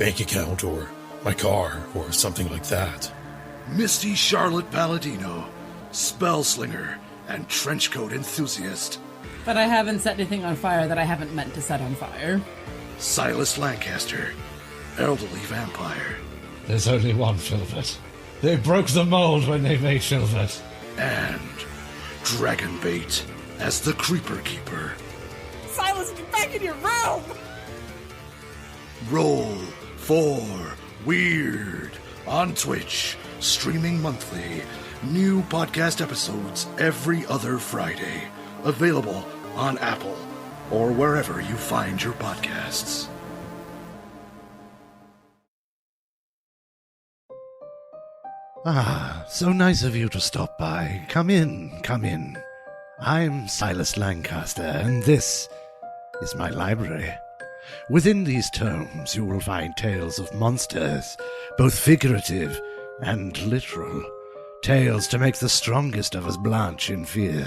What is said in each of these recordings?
bank account or my car or something like that. Misty Charlotte Palladino, spellslinger and trenchcoat enthusiast. But I haven't set anything on fire that I haven't meant to set on fire. Silas Lancaster, elderly vampire. There's only one Filbert. They broke the mold when they made Filbert. And Dragonbait as the Creeper Keeper. Silas, get back in your room! Roll for Weird on Twitch, streaming monthly. New podcast episodes every other Friday. Available on Apple or wherever you find your podcasts. Ah, so nice of you to stop by. Come in, come in. I'm Silas Lancaster, and this is my library. Within these tomes you will find tales of monsters, both figurative and literal. Tales to make the strongest of us blanch in fear.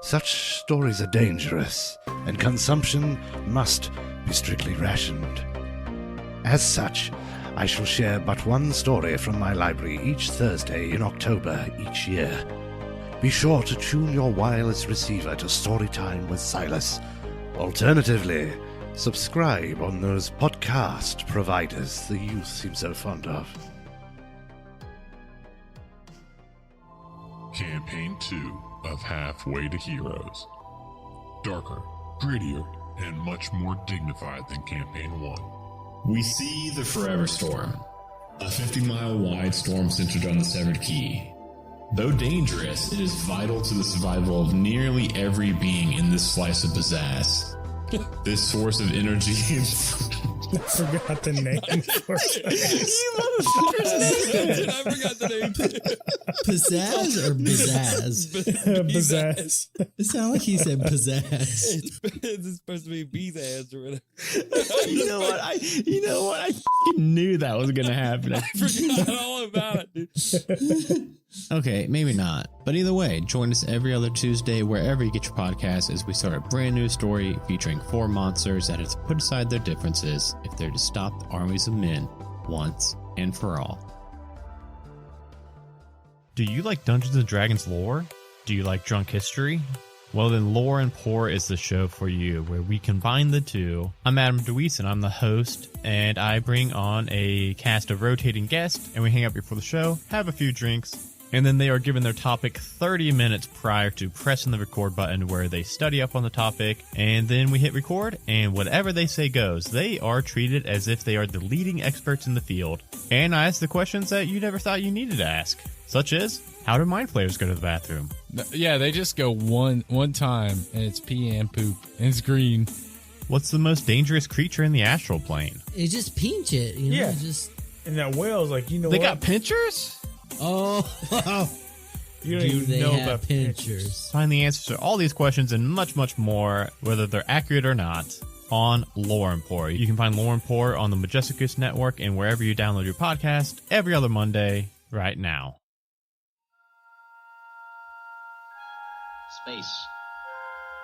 Such stories are dangerous, and consumption must be strictly rationed. As such, I shall share but one story from my library each Thursday in October each year. Be sure to tune your wireless receiver to Storytime with Silas. Alternatively, subscribe on those podcast providers the youth seem so fond of. Campaign 2 of Halfway to Heroes. Darker, grittier, and much more dignified than Campaign 1. We see the Forever Storm, a 50-mile wide storm centered on the Severed Key. Though dangerous, it is vital to the survival of nearly every being in this slice of pizzazz. This source of energy I forgot the name for it. I forgot the name. Pizzazz or bizzazz? Pizzazz. It sounded like he said pizzazz. It's supposed to be bees ass or whatever. You know what? I f***ing knew that was going to happen. I forgot all about it, dude. Okay, maybe not. But either way, join us every other Tuesday wherever you get your podcast as we start a brand new story featuring 4 monsters that have to put aside their differences if they're to stop the armies of men once and for all. Do you like Dungeons & Dragons lore? Do you like drunk history? Well then, Lore and Pour is the show for you, where we combine the two. I'm Adam DeWeese, and I'm the host, and I bring on a cast of rotating guests, and we hang out before the show, have a few drinks, and then they are given their topic 30 minutes prior to pressing the record button, where they study up on the topic, and then we hit record, and whatever they say goes. They are treated as if they are the leading experts in the field. And I ask the questions that you never thought you needed to ask, such as, how do mind flayers go to the bathroom? Yeah, they just go one time, and it's pee and poop, and it's green. What's the most dangerous creature in the astral plane? It just pinch it, you know? Yeah. Just... And that whale's like, you know They what? got pinchers? Oh, You don't do even they know have about pinchers? Find the answers to all these questions and much, much more, whether they're accurate or not, on Lore and Pour. You can find Lore and Pour on the Majestic Goose Network and wherever you download your podcast every other Monday right now. Space.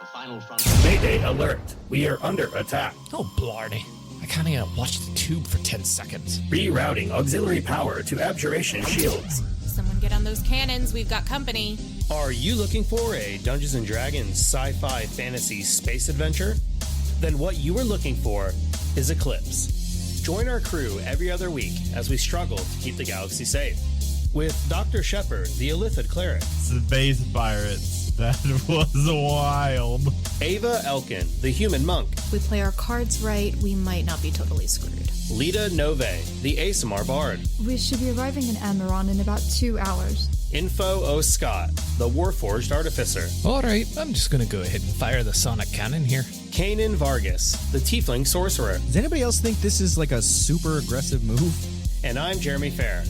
The final frontier. Mayday alert. We are under attack. Oh, blarney. I kinda gotta watch the tube for 10 seconds. Rerouting auxiliary power to abjuration shields. Someone get on those cannons. We've got company. Are you looking for a Dungeons & Dragons sci-fi fantasy space adventure? Then what you are looking for is Eclipse. Join our crew every other week as we struggle to keep the galaxy safe. With Dr. Shepard, the Illithid cleric. Space pirates. That was wild. Ava Elkin, the human monk. If we play our cards right, we might not be totally screwed. Lita Nove, the Asimar bard. We should be arriving in Amaron in about 2 hours. Info O. Scott, the Warforged artificer. Alright, I'm just gonna go ahead and fire the sonic cannon here. Kanan Vargas, the tiefling sorcerer. Does anybody else think this is like a super aggressive move? And I'm Jeremy Fair.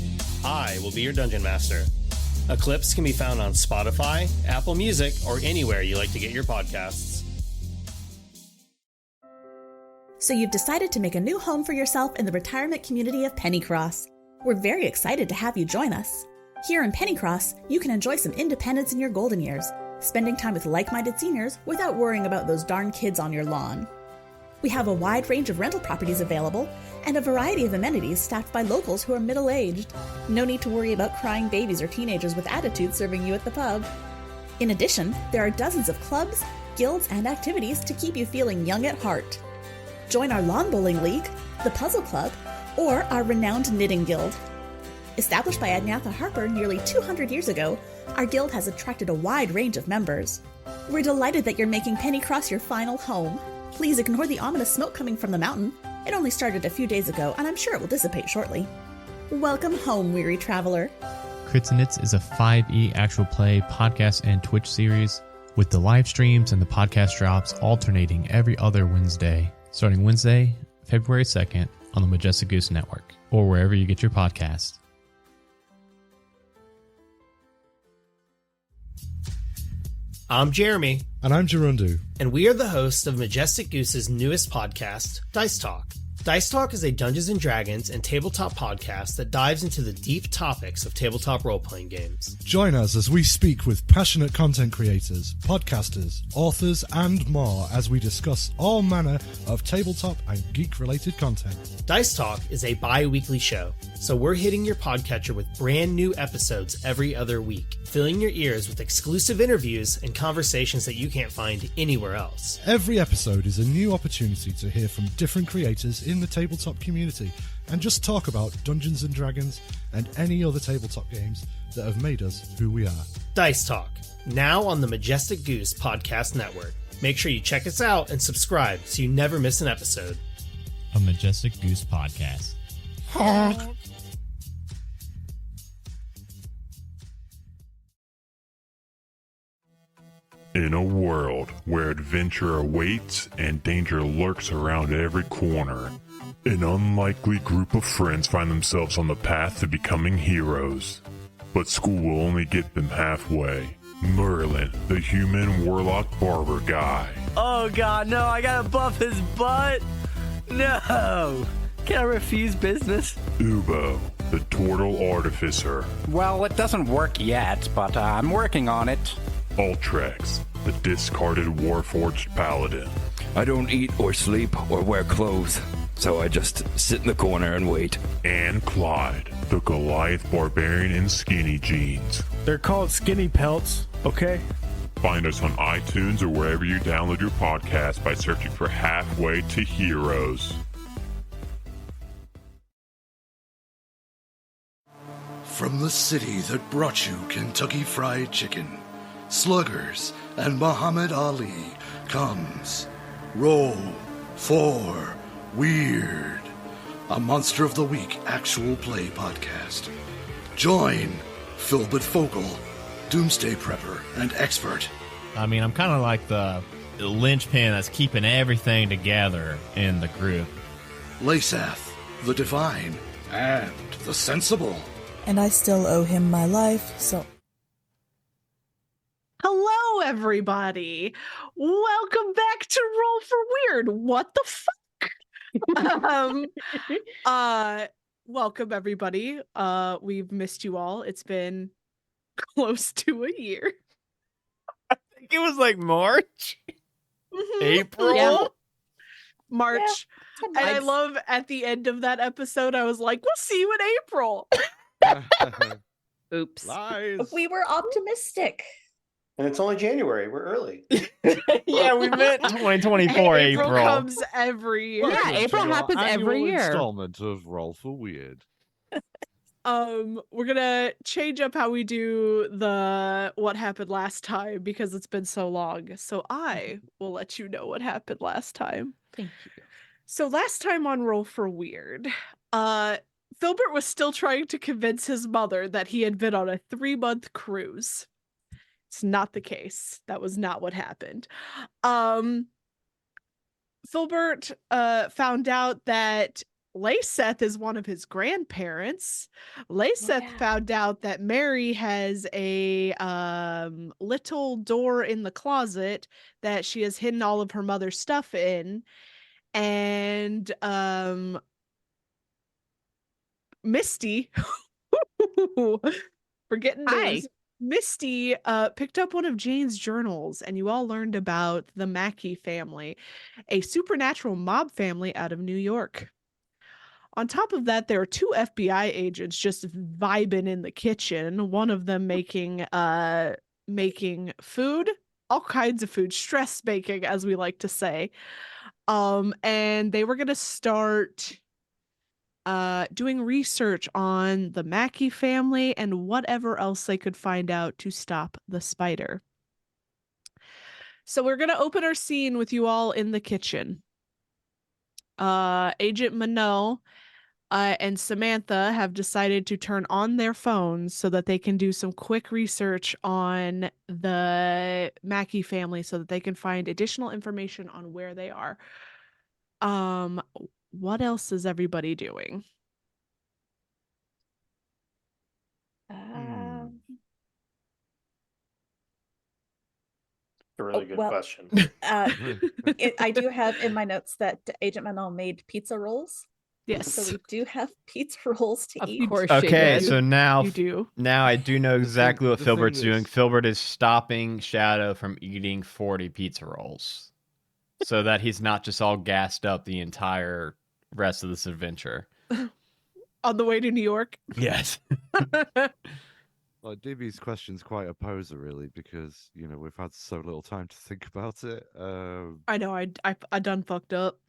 I will be your dungeon master. Eclipse can be found on Spotify, Apple Music, or anywhere you like to get your podcasts. So you've decided to make a new home for yourself in the retirement community of Pennycross. We're very excited to have you join us. Here in Pennycross, you can enjoy some independence in your golden years, spending time with like-minded seniors without worrying about those darn kids on your lawn. We have a wide range of rental properties available and a variety of amenities staffed by locals who are middle-aged. No need to worry about crying babies or teenagers with attitude serving you at the pub. In addition, there are dozens of clubs, guilds, and activities to keep you feeling young at heart. Join our lawn bowling league, the Puzzle Club, or our renowned knitting guild. Established by Agnatha Harper nearly 200 years ago, our guild has attracted a wide range of members. We're delighted that you're making Pennycross your final home. Please ignore the ominous smoke coming from the mountain. It only started a few days ago, and I'm sure it will dissipate shortly. Welcome home, weary traveler. Crits and Knits is a 5e actual play podcast and Twitch series, with the live streams and the podcast drops alternating every other Wednesday, starting Wednesday, February 2nd on the Majestic Goose Network, or wherever you get your podcasts. I'm Jeremy. And I'm Gerundu. And we are the hosts of Majestic Goose's newest podcast, Dice Talk. Dice Talk is a Dungeons & Dragons and tabletop podcast that dives into the deep topics of tabletop role-playing games. Join us as we speak with passionate content creators, podcasters, authors, and more as we discuss all manner of tabletop and geek-related content. Dice Talk is a bi-weekly show, so we're hitting your podcatcher with brand new episodes every other week, filling your ears with exclusive interviews and conversations that you can't find anywhere else. Every episode is a new opportunity to hear from different creators in the tabletop community and just talk about Dungeons & Dragons and any other tabletop games that have made us who we are. Dice Talk, now on the Majestic Goose Podcast Network. Make sure you check us out and subscribe so you never miss an episode. A Majestic Goose podcast. In a world where adventure awaits and danger lurks around every corner, an unlikely group of friends find themselves on the path to becoming heroes. But school will only get them halfway. Merlin, the human warlock barber guy. Oh god, no, I gotta buff his butt! No! Can I refuse business? Ubo, the turtle artificer. Well, it doesn't work yet, but I'm working on it. Ultrex, the discarded warforged paladin. I don't eat or sleep or wear clothes, so I just sit in the corner and wait. And Clyde, the Goliath barbarian in skinny jeans. They're called skinny pelts, okay? Find us on iTunes or wherever you download your podcast by searching for Halfway to Heroes. From the city that brought you Kentucky Fried Chicken, Sluggers, and Muhammad Ali comes Roll for Weird, a Monster of the Week actual play podcast. Join Philbert Fogel, Doomsday Prepper and Expert. I mean, I'm kind of like the linchpin that's keeping everything together in the group. Lasath, the Divine, and the Sensible. And I still owe him my life, so... Hello, everybody. Welcome back to Roll for Weird. What the fuck? Welcome, everybody. We've missed you all. It's been close to a year. I think it was like March, April, yeah. March. Yeah, and I love at the end of that episode, I was like, we'll see you in April. Oops. Lies. We were optimistic. And it's only January. We're early. Yeah, we meant 2024 April comes every year. Yeah, April happens every year. Installment of Roll for Weird. We're gonna change up how we do the what happened last time because it's been so long. So I will let you know what happened last time. Thank you. So last time on Roll for Weird, Filbert was still trying to convince his mother that he had been on a 3-month cruise. It's not the case. That was not what happened. Filbert found out that Layseth is one of his grandparents. Layseth found out that Mary has a little door in the closet that she has hidden all of her mother's stuff in. And Misty, forgetting names. Misty picked up one of Jane's journals, and you all learned about the Mackey family, a supernatural mob family out of New York. On top of that, there are two FBI agents just vibing in the kitchen. One of them making food, all kinds of food, stress baking, as we like to say. And they were gonna start doing research on the Mackey family and whatever else they could find out to stop the spider. So we're gonna open our scene with you all in the kitchen. Agent Minot and Samantha have decided to turn on their phones so that they can do some quick research on the Mackey family so that they can find additional information on where they are. What else is everybody doing? A really good question. I do have in my notes that Agent Manuel made pizza rolls. Yes. So we do have pizza rolls to eat. Of course. Okay, so now You do. now I do know exactly what the thing Filbert's doing. is- Filbert is stopping Shadow from eating 40 pizza rolls, so that he's not just all gassed up the entire rest of this adventure. On the way to New York. Yes. Well, DB's question's quite a poser, really, because we've had so little time to think about it. I know I done fucked up.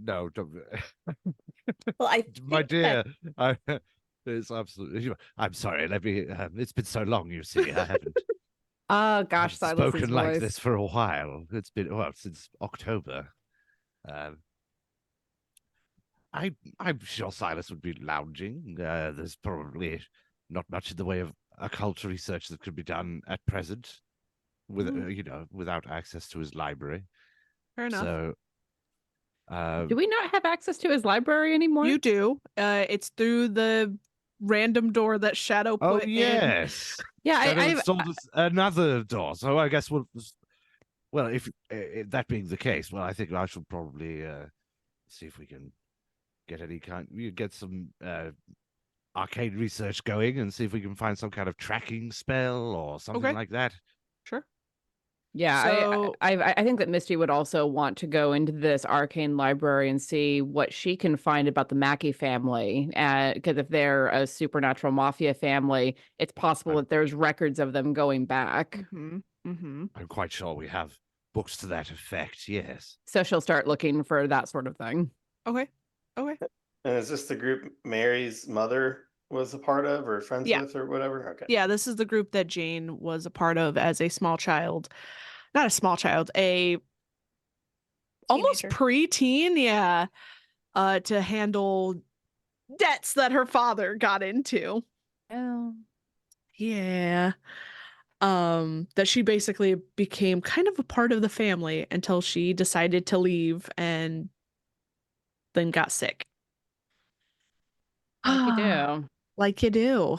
No, don't. Well, My dear, it's absolutely. I'm sorry. Let me. It's been so long. You see, I haven't Oh gosh, Silas's spoken like voice. this for a while. It's been since October. I'm sure Silas would be lounging. There's probably not much in the way of occult research that could be done at present, without access to his library. Fair enough. So, Do we not have access to his library anymore? You do. It's through the random door that Shadow oh put in. yes, Yeah, Shadow I've installed another door. So I guess well, if that being the case, well, I think I should probably see if we can get some arcane research going and see if we can find some kind of tracking spell or something like that. Sure. Yeah, So- I think that Misty would also want to go into this arcane library and see what she can find about the Mackey family. Because if they're a supernatural mafia family, it's possible that there's records of them going back. Mm-hmm. I'm quite sure we have books to that effect. Yes. So she'll start looking for that sort of thing. Okay. And is this the group Mary's mother was a part of or friends with or whatever? Okay. Yeah, this is the group that Jane was a part of as a small child. Not a small child, almost preteen, yeah. To handle debts that her father got into. Oh. Yeah. That she basically became kind of a part of the family until she decided to leave and then got sick. Like you do. Like you do.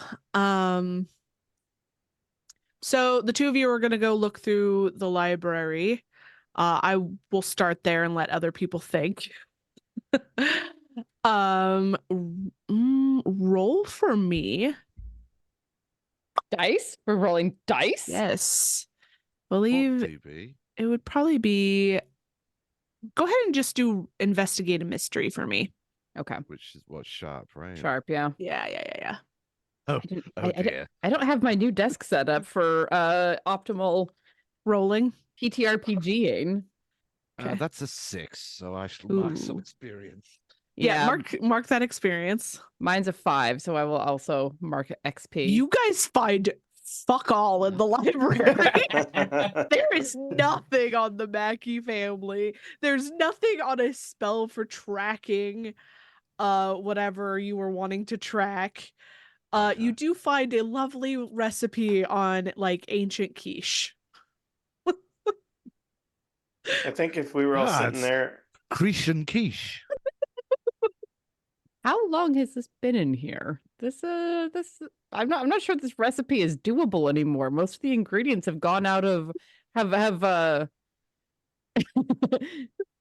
So the two of you are going to go look through the library. I will start there and let other people think. Roll for me. Dice? We're rolling dice? Yes. Believe DB. it would probably be. Go ahead and just do investigate a mystery for me. Okay. Which is what sharp, right? Sharp, yeah. Yeah. Oh, I don't have my new desk set up for optimal rolling TTRPGing. That's a 6, so I shall mark some experience. Yeah, mark that experience. Mine's a 5, so I will also mark XP. You guys find fuck all in the library. There is nothing on the Mackey family. There's nothing on a spell for tracking whatever you were wanting to track. You do find a lovely recipe on like ancient quiche. I think if we were all sitting there. Cretan quiche. How long has this been in here? This I'm not sure this recipe is doable anymore. Most of the ingredients have gone out of have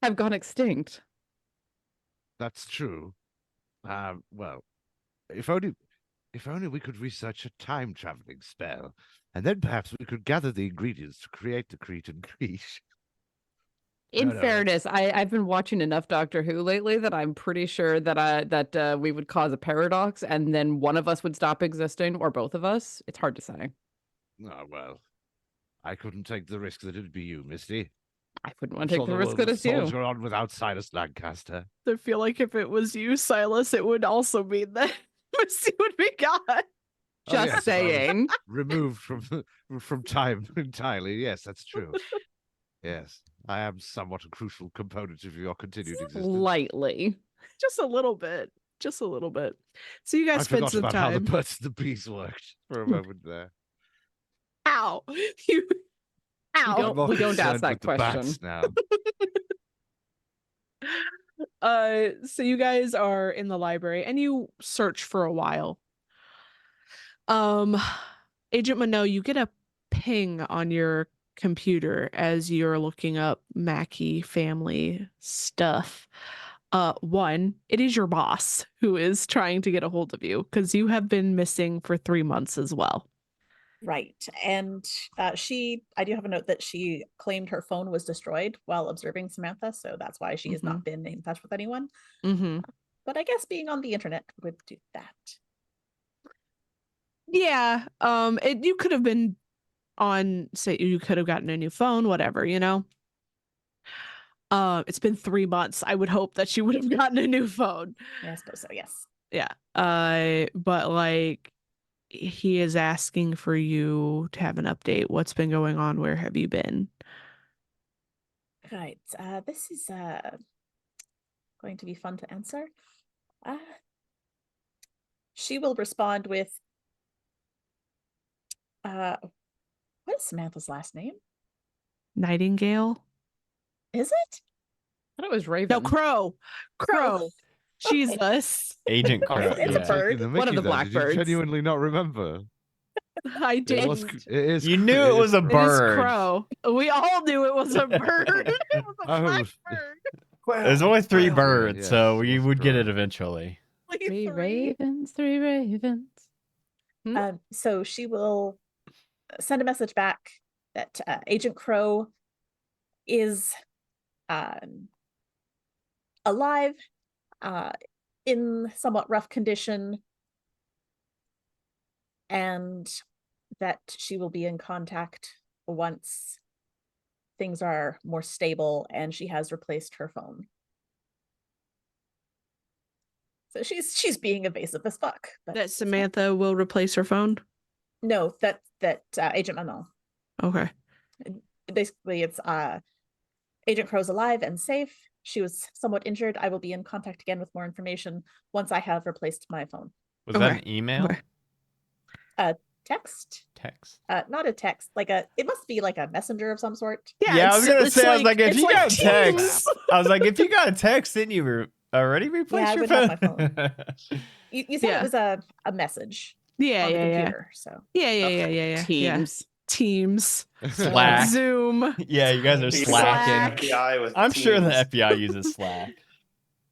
have gone extinct. That's true. Well, if only If only we could research a time traveling spell, and then perhaps we could gather the ingredients to create the Cretan quiche. In No, no, fairness, I've been watching enough Doctor Who lately that I'm pretty sure that we would cause a paradox, and then one of us would stop existing, or both of us. It's hard to say. Oh, well, I couldn't take the risk that it'd be you, Misty. I wouldn't want to take the risk that it's you. Soldier on without Silas Lancaster. I feel like if it was you, Silas, it would also mean that Misty would be gone. Just saying. Removed from time entirely. Yes, that's true. Yes, I am somewhat a crucial component of your continued existence. Slightly. Just a little bit. Just a little bit. So you guys I spent forgot some about how the time. birds and the bees worked for a moment there. Ow. You. Ow. I'm more we don't ask concerned that with the question. bats now. So you guys are in the library and you search for a while. Agent Minot, you get a ping on your computer as you're looking up Mackey family stuff. One, it is your boss who is trying to get a hold of you because you have been missing for 3 months as well. Right. And I do have a note that she claimed her phone was destroyed while observing Samantha. So that's why she has not been in touch with anyone. Mm-hmm. But I guess being on the internet would do that. Yeah. You could have been on, say, you could have gotten a new phone, whatever, you know? It's been 3 months. I would hope that she would have gotten a new phone. Yeah, I suppose so, yes. Yeah. But like, he is asking for you to have an update. What's been going on? Where have you been? Right. This is going to be fun to answer. She will respond with, what is Samantha's last name? Nightingale? Is it? I thought it was Raven. No, Crow. Crow. Jesus. Agent Crow. It's a bird. One of the blackbirds. Did you genuinely not remember? I did. It is. You knew it was a It is bird. Crow. We all knew it was a bird. It was a blackbird. There's only 3 Well, birds, yes, so we that's would get correct. it eventually. Three ravens, 3 ravens. So she will send a message back that Agent Crow is alive, in somewhat rough condition, and that she will be in contact once things are more stable and she has replaced her phone. So she's being evasive as fuck. But That Samantha will replace her phone? no, that Agent Manon. Okay. Basically, it's Agent Crow's alive and safe. She was somewhat injured. I will be in contact again with more information once I have replaced my phone. Was that an email? Text? Text. Not a text. It must be like a messenger of some sort. Yeah, I was gonna say, I was like, if it's you got a Teams. text, I was like, if you got a text, didn't you already replace I your would phone? have my You said it was a message. Yeah, on the yeah. computer, so Yeah. Teams. Slack. Zoom. Yeah, you guys are slacking. FBI with I'm sure the Teams. FBI uses Slack.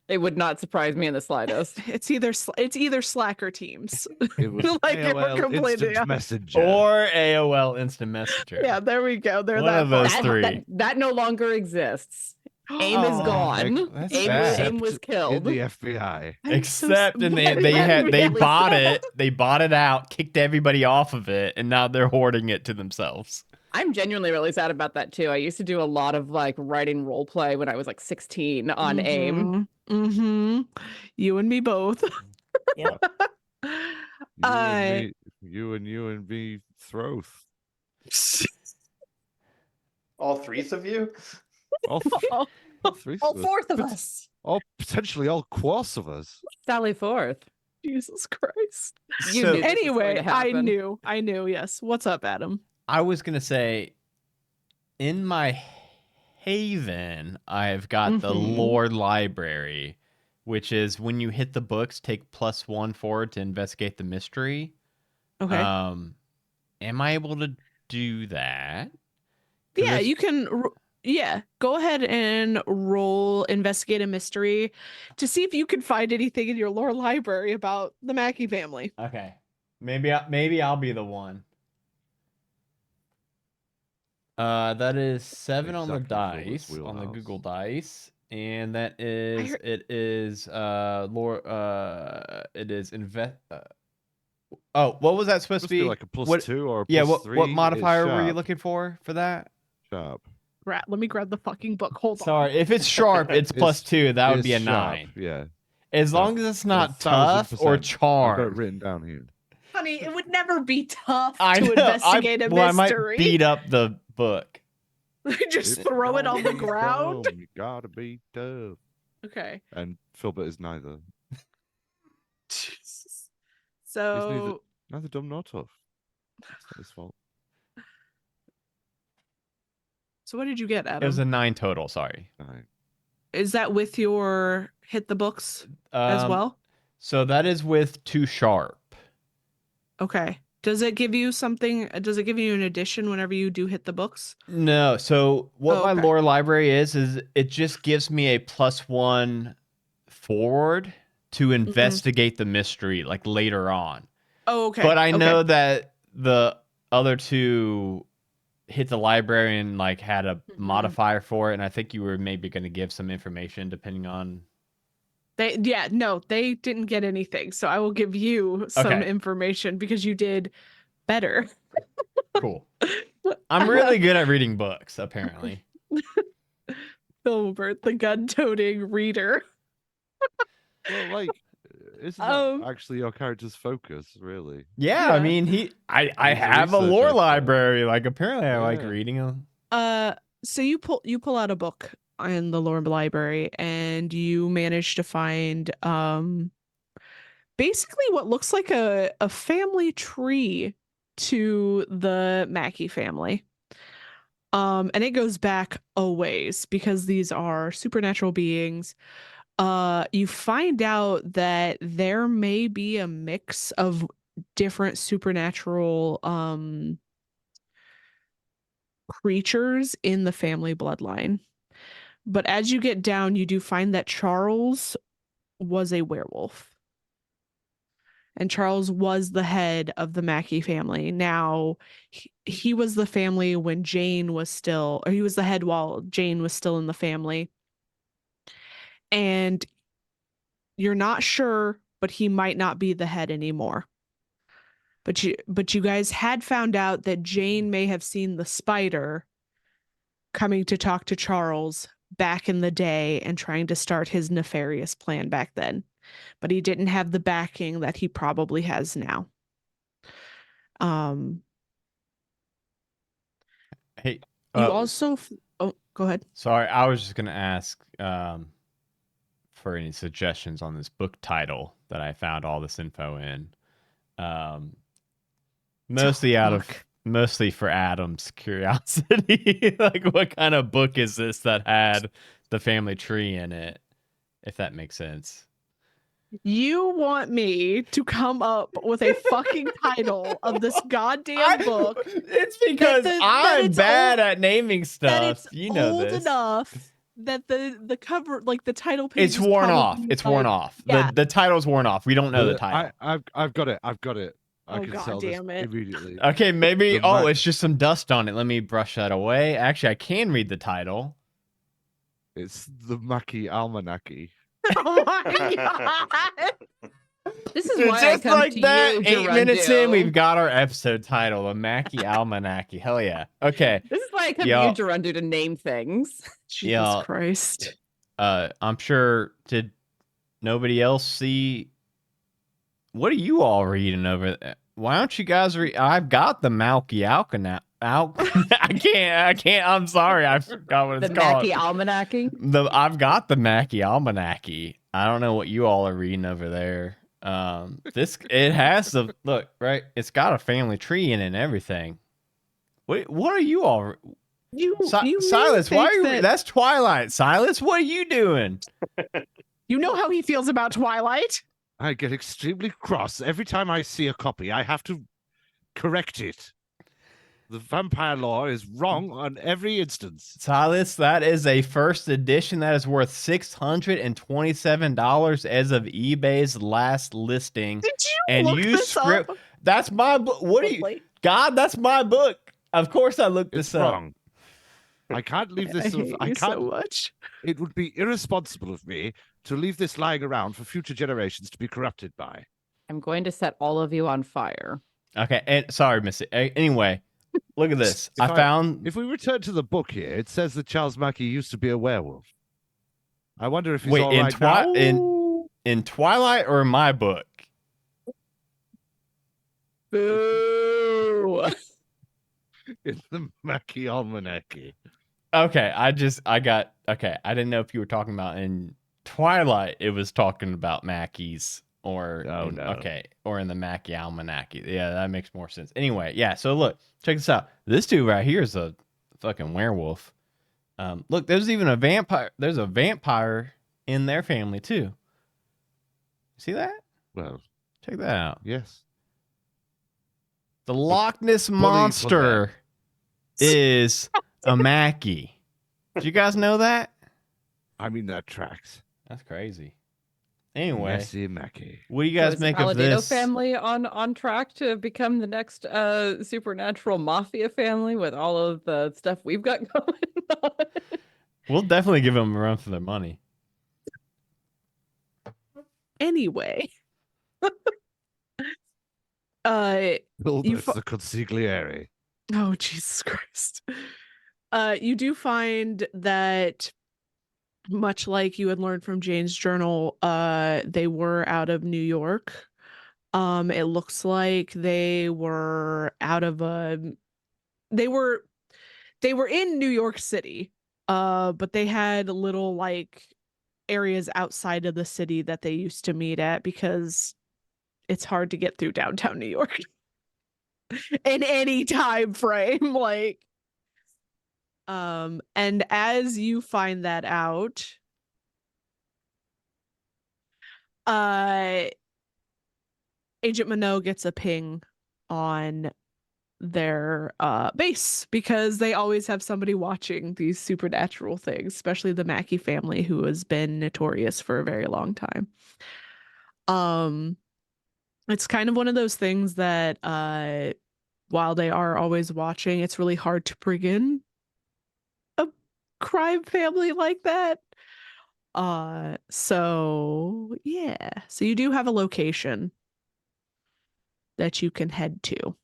It would not surprise me in the slightest. It's either Slack or Teams. It was Like, if we're AOL completely Instant honest. Messenger. Or AOL Instant Messenger. Yeah, there we go. They're One that of those far. three. That no longer exists. AIM is Oh, gone. that's AIM, sad. AIM was In killed. the FBI. Except and they Really bought sad. it. They bought it out, kicked everybody off of it, and now they're hoarding it to themselves. I'm genuinely really sad about that too. I used to do a lot of like writing role play when I was like 16 on AIM. Mm-hmm. You and me both. Yeah. You and me, Throth. All 3 of you? All three All of us. 4th of us. All potentially all quarts of us. Sally Forth. Jesus Christ. You So- knew this was going Anyway, to I happen. knew. Yes. What's up, Adam? I was gonna say, in my haven, I've got the Mhm. lore library, which is when you hit the books, take +1 forward to investigate the mystery. Okay. Am I able to do that? 'Cause Yeah, it's- you can. Yeah, go ahead and roll investigate a mystery to see if you can find anything in your lore library about the Mackey family. Okay. Maybe I'll be the one. That is 7 on the Exactly dice Phil's on the wheelhouse. Google Dice, and that is it is it is invest. Oh, what was that supposed to Must be be? like a plus what, 2 or a yeah, plus what 3 is modifier were you sharp. looking for that? Sharp. Rat, let me grab the fucking book. Hold on. Sorry, if it's sharp, it's plus 2. That would be a It's sharp, 9. Yeah. As long as it's not tough or 1000%. I've got it charm. written down here. Honey, it would never be tough I to know. investigate a I might mystery. beat up the book. Just throw it on the ground. You gotta be tough. Okay. And Philbert is neither. Jesus. He's So neither dumb nor tough. It's not his fault. So what did you get, Adam? It was a 9 total. Sorry. Is that with your hit the books as well? So that is with 2 sharp. Okay. Does it give you something? Does it give you an addition whenever you do hit the books? No. So what my okay. lore library is it just gives me a +1 forward to investigate the mystery like later on. Oh, okay. But I know that the other 2 hit the librarian like had a modifier for it, and I think you were maybe going to give some information depending on. They didn't get anything, so I will give you some Okay. information because you did better. Cool. I'm really good at reading books, apparently. Filbert, the gun-toting reader. Well, like, isn't that actually your character's focus, really? Yeah, I mean, I He's a have a lore researcher. library. Like, apparently, I like Yeah. reading them. So you pull out a book in the lore library, and you manage to find basically what looks like a family tree to the Mackey family. And it goes back a ways because these are supernatural beings. You find out that there may be a mix of different supernatural creatures in the family bloodline. But as you get down, you do find that Charles was a werewolf. And Charles was the head of the Mackey family. Now, he was the family when Jane was still, or he was the head while Jane was still in the family. And you're not sure, but he might not be the head anymore. But you guys had found out that Jane may have seen the spider coming to talk to Charles back in the day and trying to start his nefarious plan back then. But he didn't have the backing that he probably has now. Hey, you also go ahead. Sorry, I was just gonna ask for any suggestions on this book title that I found all this info in. Mostly for Adam's curiosity. Like, what kind of book is this that had the family tree in it? If that makes sense. You want me to come up with a fucking title of this goddamn book? It's because I'm bad at naming stuff. You know old this. enough that the cover, like the title page, It's worn off. It's worn off. Yeah. The title's worn off. We don't know the title. I've got it. I Oh, can God sell this damn it. immediately. Okay, maybe. The Mac- It's just some dust on it. Let me brush that away. Actually, I can read the title. It's the Mackey Almanacky. Oh my god! This is why I Just come like to that, you, 8 minutes in, Gerundu. we've got our episode title, the Mackey Almanacky. Hell yeah. Okay. This is why I come Yo. to you, Gerundu, to name things. Jesus Yeah. Christ! I'm sure. Did nobody else see? What are you all reading over there? Why don't you guys read? I've got the Malky Almanac. I can't. I'm sorry. I forgot what The it's called. Mackey Almanacking. I've got the Mackey Almanacky. I don't know what you all are reading over there. It has the look, right? It's got a family tree in it and everything. What are you all? You Silas, why are you? that- That's Twilight. Silas, what are you doing? You know how he feels about Twilight. I get extremely cross every time I see a copy. I have to correct it. The vampire lore is wrong on every instance. Silas, that is a first edition that is worth $627 as of eBay's last listing. Did you and look you this script. up? That's my book. What do you, God? That's my book. Of course, I looked this up. Wrong. I can't leave this. I hate you so much. It would be irresponsible of me to leave this lying around for future generations to be corrupted by. I'm going to set all of you on fire. Okay, and sorry, Missy. Anyway, look at this. I found. If we return to the book here, it says that Charles Mackey used to be a werewolf. I wonder if he's Wait, all right now. in Twilight or in my book? Boo! In the Mackey Almanac. Okay, I didn't know if you were talking about in Twilight. It was talking about Mackeys or or in the Mackey Almanac. Yeah, that makes more sense. Anyway, yeah. So look, check this out. This dude right here is a fucking werewolf. Look, there's even a vampire. There's a vampire in their family too. See that? Well, check that out. Yes. The Loch Ness Monster is a Mackey. Did you guys know that? I mean, that tracks. That's crazy. Anyway, Messy Mackey. What do you guys make of this? Family on track to become the next supernatural mafia family with all of the stuff we've got going on. We'll definitely give them a run for their money. Anyway. Hilbert the consigliere. Oh, Jesus Christ. You do find that, much like you had learned from Jane's journal, they were out of New York. It looks like they were out of they were in New York City, but they had little like areas outside of the city that they used to meet at because it's hard to get through downtown New York in any time frame. Like, and as you find that out, Agent Minot gets a ping on their base because they always have somebody watching these supernatural things, especially the Mackey family, who has been notorious for a very long time. It's kind of one of those things that while they are always watching, it's really hard to bring in a crime family like that. So yeah. So you do have a location that you can head to.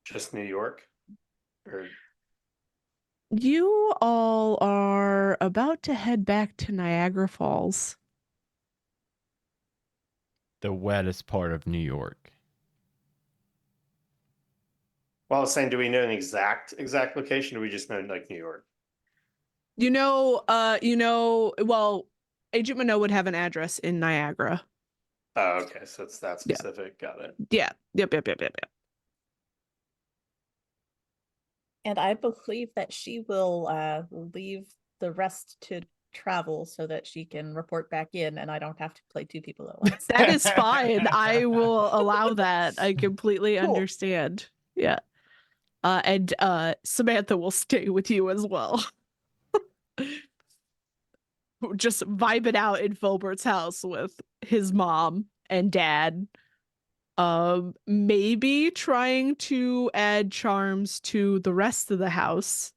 Just New York? Or... You all are about to head back to Niagara Falls. The wettest part of New York. Well, I was saying, do we know an exact location, or do we just know like New York? Well, Agent Minot would have an address in Niagara. Oh, okay. So it's that specific. Yeah. Got it. Yeah. Yep. And I believe that she will leave the rest to travel so that she can report back in and I don't have to play two people at once. That is fine. I will allow that. I completely understand. Yeah. And Samantha will stay with you as well. Just vibing out in Filbert's house with his mom and dad. Maybe trying to add charms to the rest of the house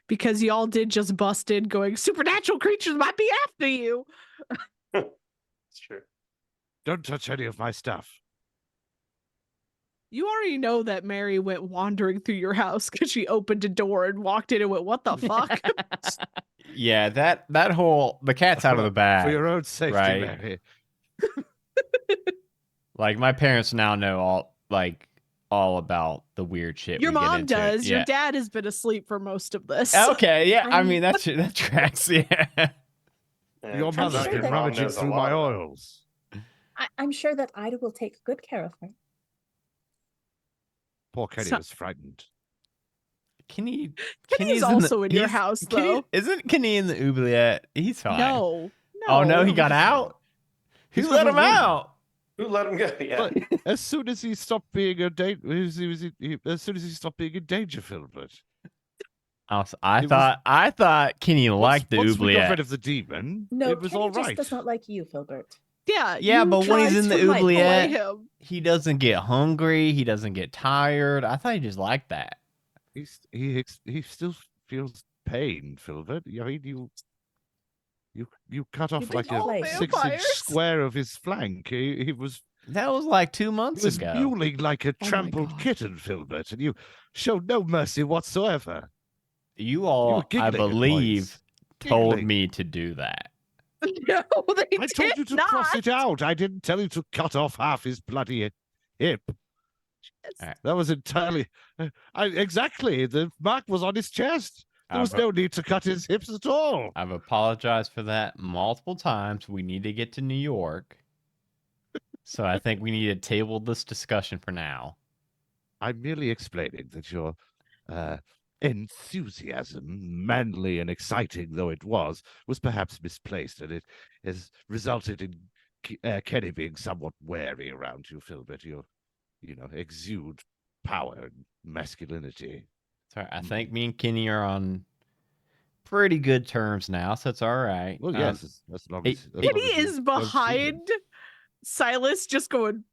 because y'all did just bust in going, supernatural creatures might be after you. It's true. Don't touch any of my stuff. You already know that Mary went wandering through your house because she opened a door and walked in and went, what the fuck? Yeah, that whole, the cat's out of the bag. For your own safety, right? Mary. Like, my parents now know all about the weird shit. Your we get mom into. does. Yeah. Your dad has been asleep for most of this. Okay, yeah. I mean, that tracks. Yeah. Your mother's been rummaging through my oils. I'm sure that Ida will take good care of her. Poor Kenny was frightened. Kenny's also in your house, though. Isn't Kenny in the oubliette? He's fine. No. Oh, no, he got out? Who let him out? Who let him go? Yeah. But as soon as he stopped being a danger, Filbert. I thought Kenny liked the once we got rid oubliette. of the demon, No, it was Kenny all just right. does not like you, Filbert. Yeah, Yeah, you but when he's tried in the to manipulate oubliette, him. he doesn't get hungry. He doesn't get tired. I thought he just liked that. He still feels pain, Filbert. I mean, you cut off like a play 6-inch vampires. square of his flank. He was That was like 2 he months was ago. mewling like a my trampled God. kitten, Filbert, and you showed no mercy whatsoever. You all, I giggling at believe, points. told Giggling. me to do that. No, they I told you did to not. cross it out. I didn't tell you to cut off half his bloody hip. Alright. That was entirely exactly. The mark was on his chest. There was no need to cut his hips at all. I've apologized for that multiple times. We need to get to New York. So I think we need to table this discussion for now. I'm merely explaining that your enthusiasm, manly and exciting though it was perhaps misplaced, and it has resulted in Kenny being somewhat wary around you, Filbert. You exude power and masculinity. Sorry, I think me and Kenny are on pretty good terms now, so it's all right. Well, yes, as long it- as, it- Kenny you is don't see him. behind Silas, just going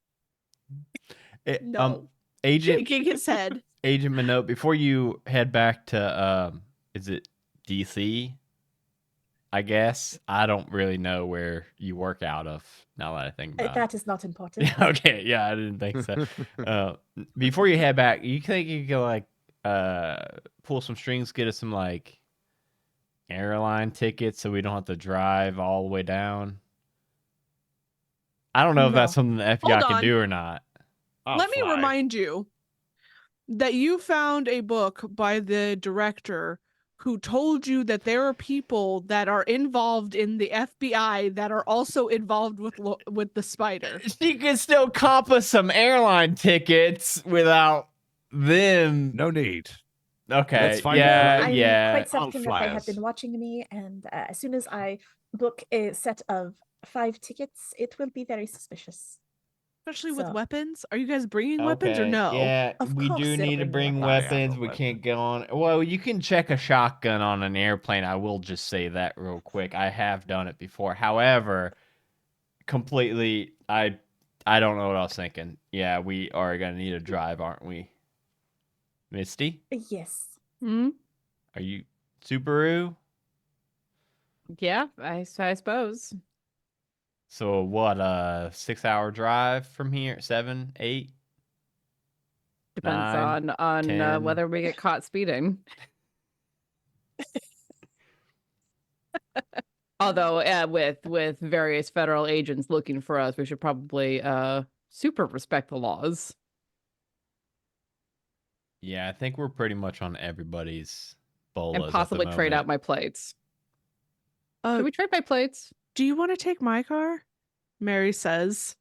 no, Agent shaking his head. Agent Minot, before you head back to is it DC? I guess I don't really know where you work out of now that I think about it. That is not important. Okay, yeah, I didn't think so. Before you head back, you think you could like pull some strings, get us some like airline tickets so we don't have to drive all the way down? I don't know if that's something the FBI Hold can on. do or not. Let me remind you that you found a book by the director who told you that there are people that are involved in the FBI that are also involved with the spider. She can still cop us some airline tickets without them. No need. Okay. Let's find yeah, I'm yeah. quite certain that they have been watching me, and as soon as I book a set of 5 tickets, it will be very suspicious. Especially with So- weapons. Are you guys bringing weapons or Okay, no? Yeah, Of we course do they'll need to bring bring weapons. weapons. We can't go on. Well, you can check a shotgun on an airplane. I will just say that real quick. I have done it before. However, completely, I don't know what I was thinking. Yeah, we are gonna need a drive, aren't we, Misty? Yes. Hmm? Are you Subaru? Yeah, I suppose. So what? 6-hour drive from here? 7, 8? Depends 9, on 10. whether we get caught speeding. Although with various federal agents looking for us, we should probably super respect the laws. Yeah, I think we're pretty much on everybody's bolas And possibly at the trade out moment. my plates. Can we trade my plates? Do you want to take my car? Mary says.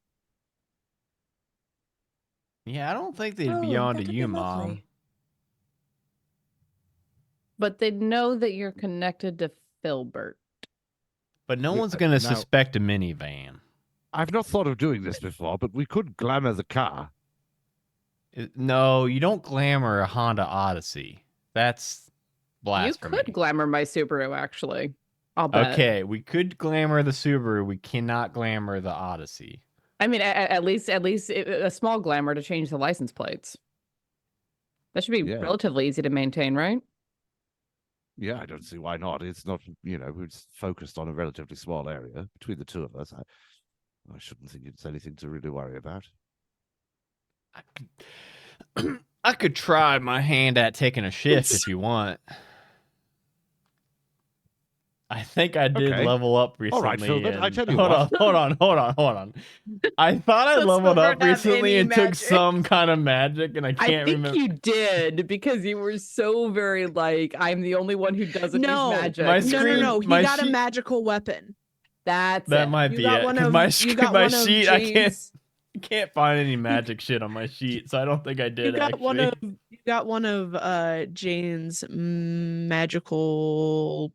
Yeah, I don't think they'd be Oh, on that to would you, be Mom. lovely. But they know that you're connected to Filbert. But no Yeah, one's gonna now- suspect a minivan. I've not thought of doing this before, but we could glamour the car. No, you don't glamour a Honda Odyssey. That's blasphemy. You could glamour my Subaru, actually. I'll bet. Okay, we could glamour the Subaru. We cannot glamour the Odyssey. I mean, at least a small glamour to change the license plates. That should be Yeah. relatively easy to maintain, right? Yeah, I don't see why not. It's not, it's focused on a relatively small area between the two of us. I shouldn't think it's anything to really worry about. I could try my hand at taking a shift if you want. I think I did Okay. level up All recently. right, Phil, then I and- tell you hold what. on. I thought I Does leveled Silver up have recently any and took magic? some kind of magic, and I I can't think remember. you did because you were so very like, I'm the only one who doesn't No, use magic. My no, screen- no. He my got a sheet- magical weapon. That's That it. might You be got it. one 'cause of- my you got my one of sheet, I Jane's- can't find any magic shit on my sheet, so I don't think I You did. got actually. one of Jane's magical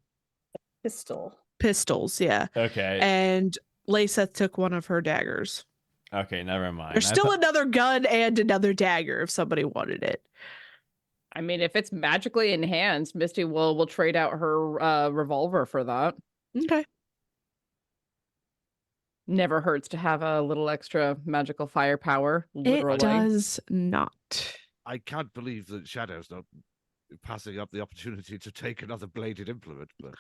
pistols, yeah. Okay. And Lyseth took one of her daggers. Okay, never mind. There's I still thought- another gun and another dagger if somebody wanted it. I mean, if it's magically enhanced, Misty will trade out her revolver for that. Okay. Never hurts to have a little extra magical firepower. Literally. It does not. I can't believe that Shadow's not passing up the opportunity to take another bladed implement, but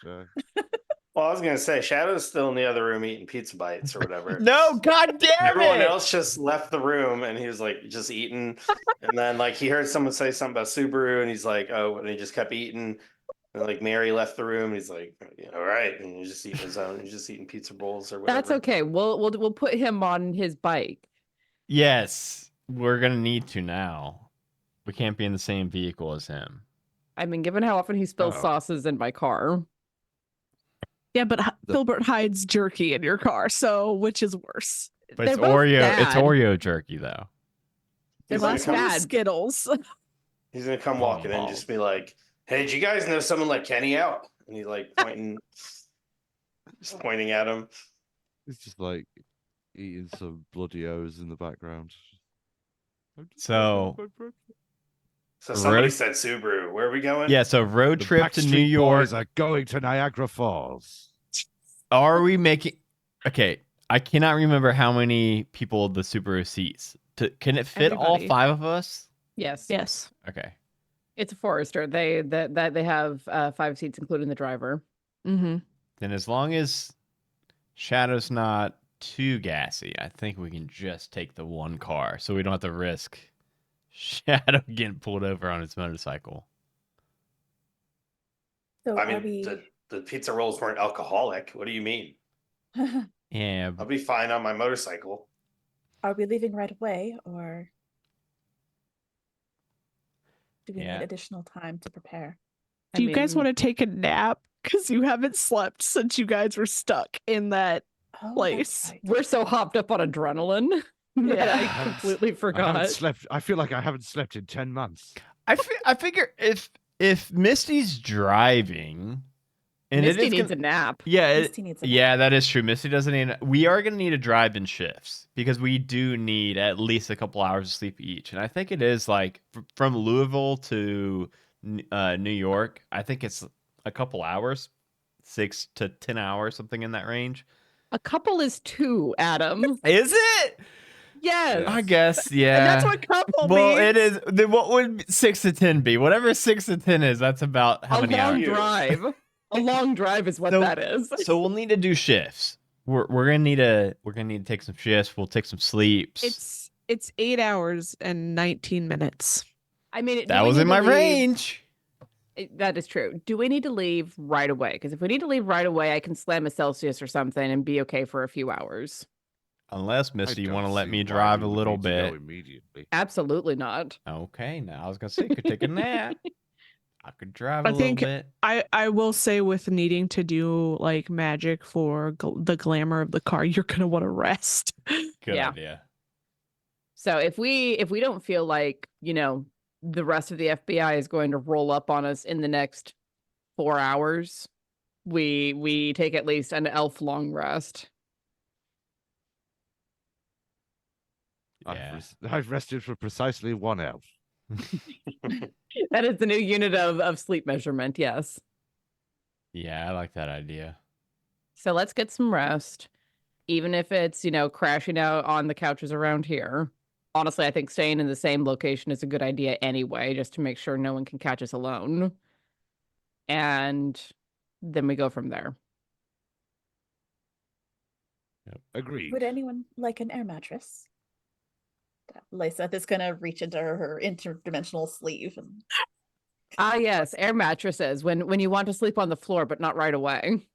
Well, I was gonna say Shadow's still in the other room eating pizza bites or whatever. No, god damn Everyone it! else just left the room and he was like just eating. And then like he heard someone say something about Subaru and he's like, oh, and he just kept eating. And like Mary left the room and he's like, yeah, all right. And he's just eating his own, he's just eating pizza bowls or whatever. That's okay. We'll put him on his bike. Yes, we're gonna need to now. We can't be in the same vehicle as him. I mean, given how often he spills sauces in my car. Yeah, but Filbert hides jerky in your car, so which is worse? But it's Oreo. It's Oreo jerky though. They're less bad. Skittles. He's gonna come walking in and just be like, hey, did you guys know someone let Kenny out? And he's like pointing just pointing at him. it's just like eating some bloody O's in the background. So somebody said Subaru. Where are we going? yeah, so road The trip to Backstreet New York. Boys are going to Niagara Falls. Are we making? Okay, I cannot remember how many people the Subaru seats. Can it fit all Everybody. 5 of us? Yes. Yes. Okay. It's a Forester. They have 5 seats, including the driver. Mm-hmm. Then as long as Shadow's not too gassy, I think we can just take the one car, so we don't have to risk Shadow getting pulled over on his motorcycle. So I mean, the pizza rolls weren't alcoholic. What do you mean? Yeah. I'll be fine on my motorcycle. Are we leaving right away, or do we Yeah. need additional time to prepare? Do you guys want to take a nap? Because you haven't slept since you guys were stuck in that place. We're so hopped up on adrenaline that I Yeah. completely I forgot. haven't slept. I feel like I haven't slept in 10 months. I figure if Misty's driving, and Misty it is needs gonna- a nap. Yeah, Misty needs a yeah, that is true. Misty doesn't need. We are gonna need to drive in shifts because we do need at least a couple hours of sleep each, and I think it is like from Louisville to New York. I think it's a couple hours, 6 to 10 hours, something in that range. A couple is 2, Adam. Is it? Yes. I guess, yeah. And that's what couple Well, means. it is. Then what would 6 to 10 be? Whatever 6 to 10 is, that's about how A many long hours? drive. A long drive is what that is. So we'll need to do shifts. We're gonna need to take some shifts. We'll take some sleeps. It's 8 hours and 19 minutes. I mean, That was in my range. That is true. Do we need to leave right away? Because if we need to leave right away, I can slam a Celsius or something and be okay for a few hours. Unless Misty, you don't want to let see me why drive we a would little need to go bit. immediately. Absolutely not. Okay, now I was gonna say you could take a nap. I could drive a I little think bit. I will say with needing to do like magic for the glamour of the car, you're gonna want to rest. Good Yeah. idea. So if we don't feel like, the rest of the FBI is going to roll up on us in the next 4 hours, we take at least an elf long rest. I've rested for precisely 1 elf. That is the new unit of sleep measurement, yes. Yeah, I like that idea. So let's get some rest. Even if it's, crashing out on the couches around here. Honestly, I think staying in the same location is a good idea anyway, just to make sure no one can catch us alone. And then we go from there. Agreed. Would anyone like an air mattress? Lyseth is gonna reach into her interdimensional sleeve. And... Ah, yes, air mattresses. When you want to sleep on the floor, but not right away.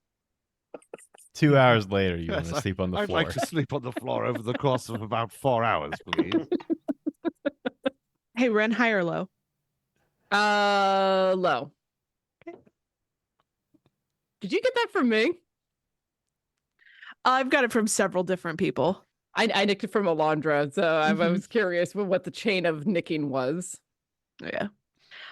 2 hours later, you Yes, want to sleep on the I'd floor. like to sleep on the floor over the course of about 4 hours, please. Hey, Ren, high or low? Low. Okay. Did you get that from me? I've got it from several different people. I nicked it from Alondra, so I was curious what the chain of nicking was. Yeah.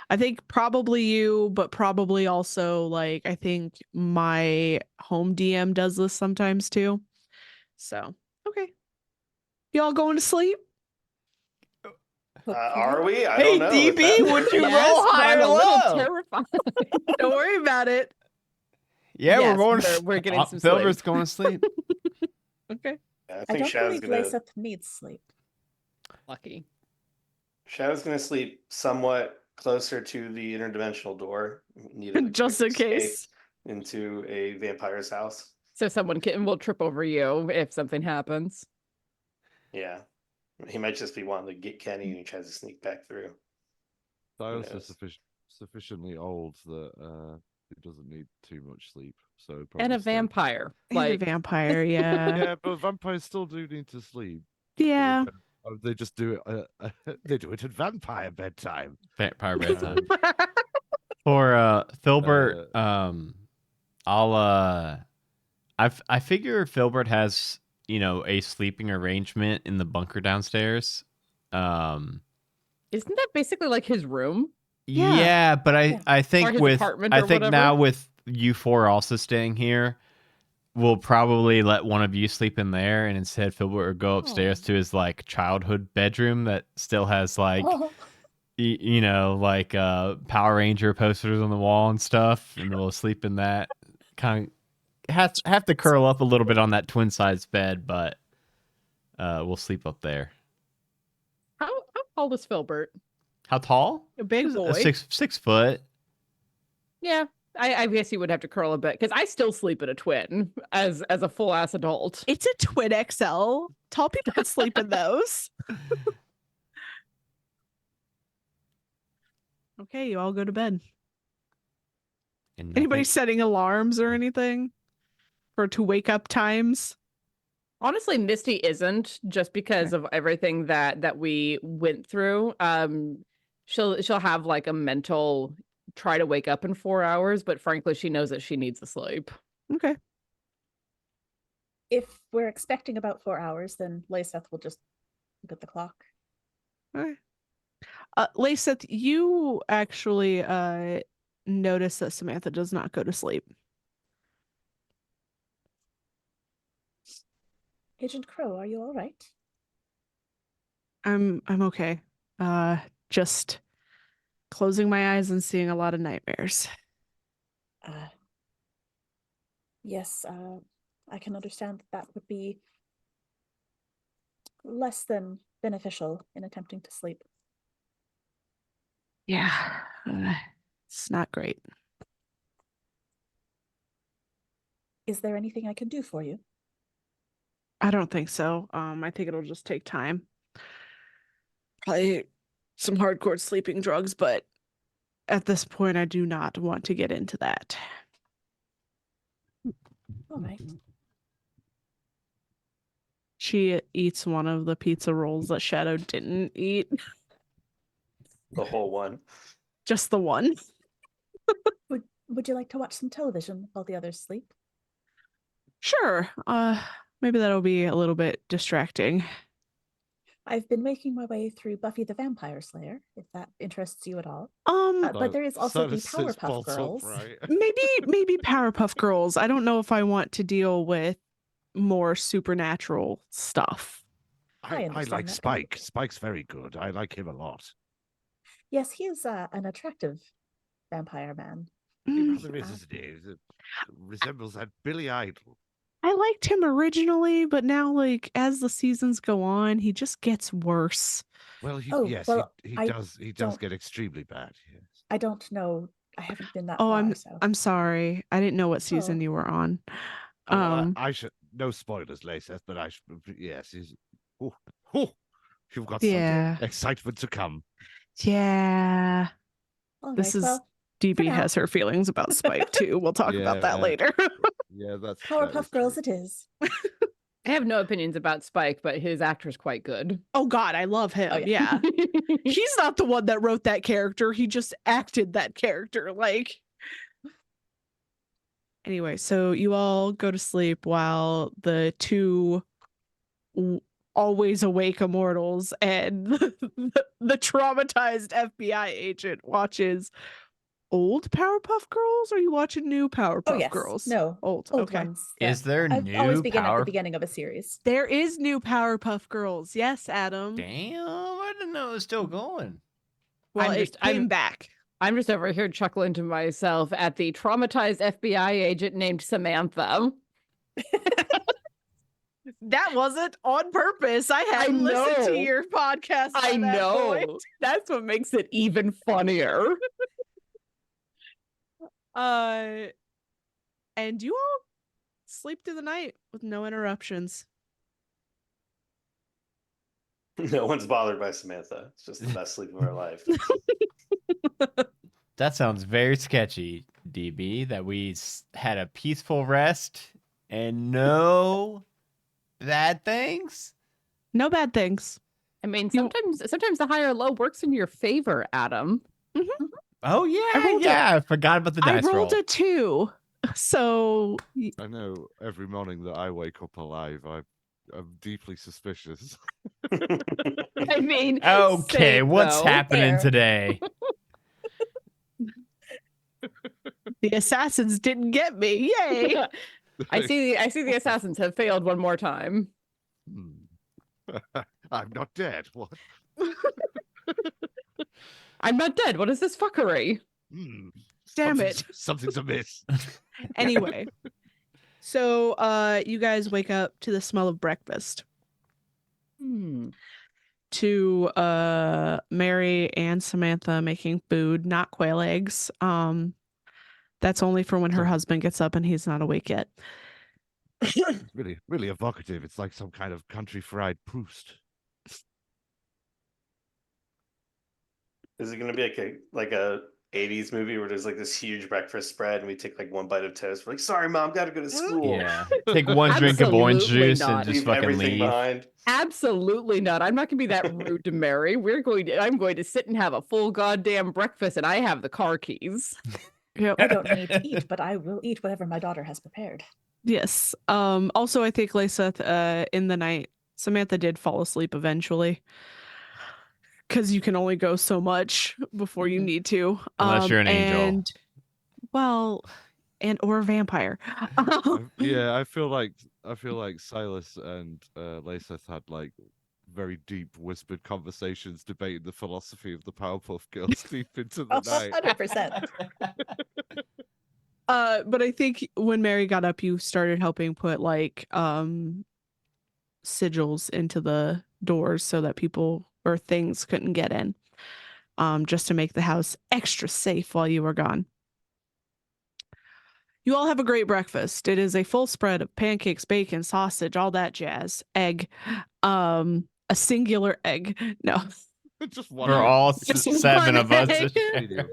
I think probably you, but probably also like I think my home DM does this sometimes too. So, okay. Y'all going to sleep? Are we? I Hey, don't know. DB, would you roll Yes, high I'm or a little low? terrified. Don't worry about it. Yeah, Yes, we're going. we're getting some sleep. Filbert's going to sleep. Okay. I I think don't Shadow's believe gonna Lyseth needs sleep. Lucky. Shadow's gonna sleep somewhat closer to the interdimensional door. Needed a Just quick in escape case. into a vampire's house. So someone will trip over you if something happens. Yeah, he might just be wanting to get Kenny, and he tries to sneak back through. Silas knows? is sufficiently old that he doesn't need too much sleep. So And probably a stay- vampire. And a Like vampire, yeah. Yeah, but vampires still do need to sleep. Yeah. They just do it. They do it at vampire bedtime. Vampire bedtime. For Filbert, I figure Filbert has, a sleeping arrangement in the bunker downstairs. Isn't that basically like his room? Yeah, but I think his with apartment I or think whatever? now with you four also staying here, we'll probably let one of you sleep in there, and instead Filbert will go upstairs to his like childhood bedroom that still has like Power Ranger posters on the wall and stuff, and we'll sleep in that. Kind of have to curl up a little bit on that twin size bed, but we'll sleep up there. How tall is Filbert? How tall? A big boy. 6 foot. Yeah, I guess you would have to curl a bit because I still sleep in a twin as a full ass adult. It's a twin XL. Tall people can sleep in those. Okay, you all go to bed. And Anybody nothing- setting alarms or anything for to wake up times? Honestly, Misty isn't just because of everything that we went through. She'll have like a mental try to wake up in 4 hours, but frankly, she knows that she needs the sleep. Okay. If we're expecting about 4 hours, then Lyseth will just look at the clock. Okay. Lyseth, you actually notice that Samantha does not go to sleep. Agent Crow, are you all right? I'm okay. Just closing my eyes and seeing a lot of nightmares. Yes, I can understand that would be less than beneficial in attempting to sleep. Yeah, it's not great. Is there anything I can do for you? I don't think so. I think it'll just take time. Probably some hardcore sleeping drugs, but at this point, I do not want to get into that. All right. She eats one of the pizza rolls that Shadow didn't eat. The whole one. Just the one. Would you like to watch some television while the others sleep? Sure. Maybe that'll be a little bit distracting. I've been making my way through Buffy the Vampire Slayer, if that interests you at all. Um, but there is also the Powerpuff Girls. maybe Powerpuff Girls. I don't know if I want to deal with more supernatural stuff. I understand like that. Spike. Spike's very good. I like him a lot. Yes, he is an attractive vampire man. He rather is, isn't he? It resembles that Billy Idol. I liked him originally, but now, like, as the seasons go on, he just gets worse. Well, he I does don't- get extremely bad. Yes. I don't know. I haven't been that Oh, far, so. I'm sorry. I didn't know what season you were on. I should no spoilers, Lyseth, but I should. Yes, he's. You've got Yeah. some excitement to come. Yeah. All This right, is well, DB now- has her feelings about Spike too. We'll talk about that Yeah. later. Yeah, that's Powerpuff Girls it is. I have no opinions about Spike, but his actor's quite good. Oh God, I love him. Oh, yeah. He's not the one that wrote that character. He just acted that character. Like, anyway, so you all go to sleep while the two always awake immortals and the traumatized FBI agent watches old Powerpuff Girls? Or are you watching new Powerpuff Oh yes, Girls? no, old. old Okay. ones. Is there I always new begin at power? the beginning of a series. There is new Powerpuff Girls. Yes, Adam. Damn, I didn't know it was still going. Well, I'm it just- came I'm- back. I'm just over here chuckling to myself at the traumatized FBI agent named Samantha. That wasn't on purpose. I hadn't listened to know. your podcast. I by that know. point. That's what makes it even funnier. And you all sleep through the night with no interruptions. No one's bothered by Samantha. It's just the best sleep of our life. That sounds very sketchy, DB, that we had a peaceful rest and no bad things. No bad things. I mean, sometimes the higher low works in your favor, Adam. Oh yeah, rolled I forgot about the dice I rolled roll. a 2. So I know every morning that I wake up alive, I'm deeply suspicious. I mean, Okay, same, what's though. happening Fair. today? the assassins didn't get me. Yay. I see the assassins have failed one more time. I'm not dead. What? I'm not dead. What is this fuckery? Damn it. Something's amiss. Anyway. So you guys wake up to the smell of breakfast. To Mary and Samantha making food, not quail eggs. That's only for when her husband gets up and he's not awake yet. Really, really evocative. It's like some kind of country fried Proust. Is it going to be like a 80s movie where there's like this huge breakfast spread and we take like one bite of toast? We're like, sorry, Mom, gotta go to school. Yeah. Take one drink of orange Absolutely juice not. and just Leave fucking everything leave. behind. Absolutely not. I'm not going to be that rude to Mary. I'm going to sit and have a full goddamn breakfast, and I have the car keys. Yep. I don't need to eat, but I will eat whatever my daughter has prepared. Yes. Also, I think Lyseth, in the night, Samantha did fall asleep eventually. Because you can only go so much before you need to. Unless you're an angel. Or a vampire. Yeah, I feel like Silas and Lyseth had like very deep whispered conversations debating the philosophy of the Powerpuff Girls deep into the night. 100%. But I think when Mary got up, you started helping put like sigils into the doors so that people or things couldn't get in. Just to make the house extra safe while you were gone. You all have a great breakfast. It is a full spread of pancakes, bacon, sausage, all that jazz, egg, a singular egg. No, just one. For all Just 7 one of us. egg.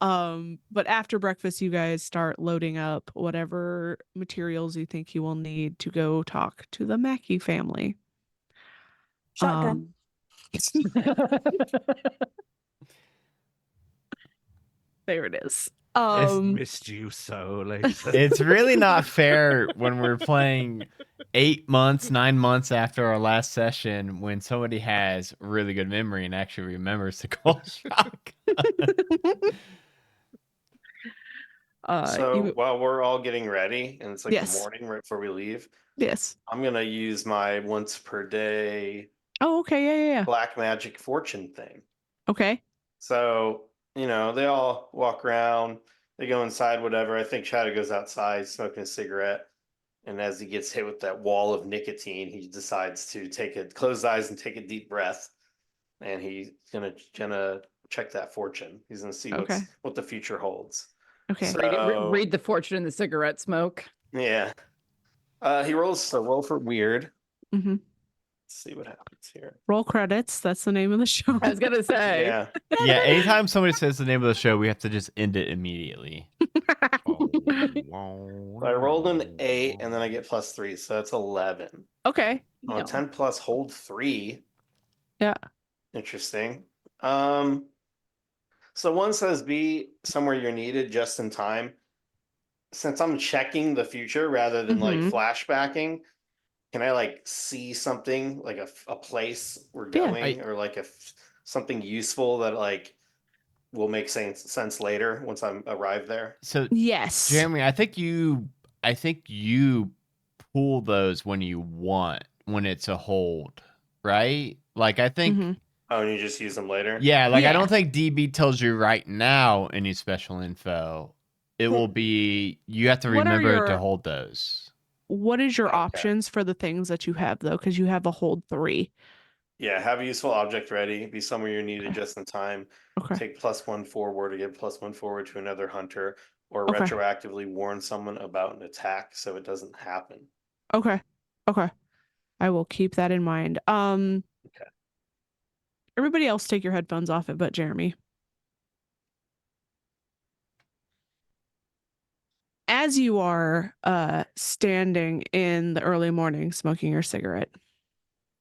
But after breakfast, you guys start loading up whatever materials you think you will need to go talk to the Mackey family. Shotgun. There it is. Missed you so, Lyseth. It's really not fair when we're playing 9 months after our last session when somebody has really good memory and actually remembers to call shotgun. So while we're all getting ready and it's like Yes. the morning right before we leave, Yes. I'm going to use my once per day Oh, okay. Yeah. black magic fortune thing. Okay. So, they all walk around, they go inside, whatever. I think Shadow goes outside smoking a cigarette. And as he gets hit with that wall of nicotine, he decides to close his eyes and take a deep breath. And he's gonna check that fortune. He's gonna see Okay. what the future holds. Okay. So, Read the fortune in the cigarette smoke. yeah. He rolls a roll for weird. Mm-hmm. Let's see what happens here. Roll credits. That's the name of the show. I was gonna say. Yeah. Yeah, anytime somebody says the name of the show, we have to just end it immediately. I rolled an 8 and then I get +3, so that's 11. Okay. Oh, 10 plus hold 3. Yeah. Interesting. So one says be somewhere you're needed just in time. Since I'm checking the future rather than like Mhm. flashbacking, can I like see something like a place we're Yeah. going or like something useful that like will make sense later once I'm arrived there. So Yes. Jeremy, I think you pull those when you want, when it's a hold, right? Like I think Oh, and you just use them later? yeah, like I don't think DB tells you right now any special info. It will be you have to What are remember to your- hold those. What is your options for the things that you have though? Because you have a hold 3. Yeah, have a useful object ready. Be somewhere you're needed just in time. Okay. Take +1 forward, or give +1 forward to another hunter, or Okay. retroactively warn someone about an attack so it doesn't happen. Okay. Okay. I will keep that in mind. Okay. Everybody else take your headphones off it, but Jeremy. As you are standing in the early morning smoking your cigarette,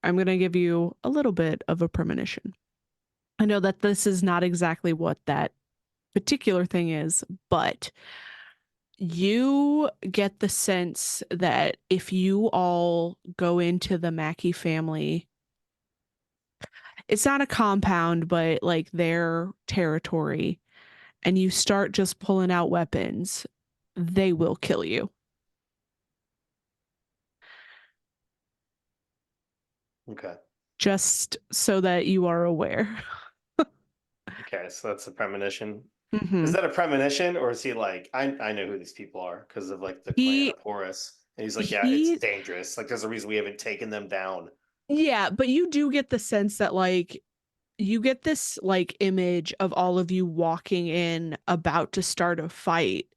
I'm going to give you a little bit of a premonition. I know that this is not exactly what that particular thing is, but you get the sense that if you all go into the Mackey family, it's not a compound, but like their territory, and you start just pulling out weapons, they will kill you. Okay. Just so that you are aware. Okay, so that's a premonition. Mhm. Is that a premonition, or is he like, I know who these people are because of like the clan of Horus, and he's like, yeah, it's dangerous. Like, there's a reason we haven't taken them down. Yeah, but you do get the sense that like you get this like image of all of you walking in about to start a fight,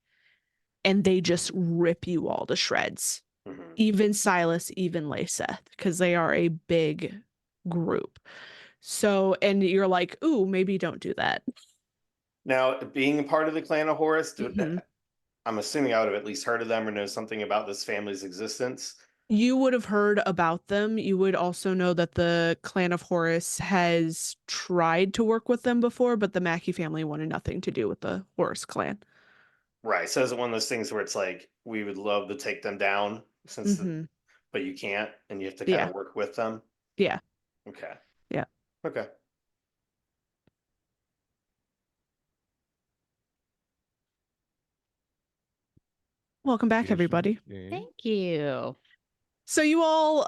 and they just rip you all to shreds. Even Silas, even Lyseth, because they are a big group. So, and you're like, ooh, maybe don't do that. Now, being a part of the clan of Horus, I'm assuming I would have at least heard of them or know something about this family's existence. You would have heard about them. You would also know that the clan of Horus has tried to work with them before, but the Mackey family wanted nothing to do with the Horus clan. Right. So is it one of those things where it's like, we would love to take them down but you can't, and you have to kind of work with them? Yeah. Okay. Yeah. Okay. Welcome back, everybody. Thank you. So you all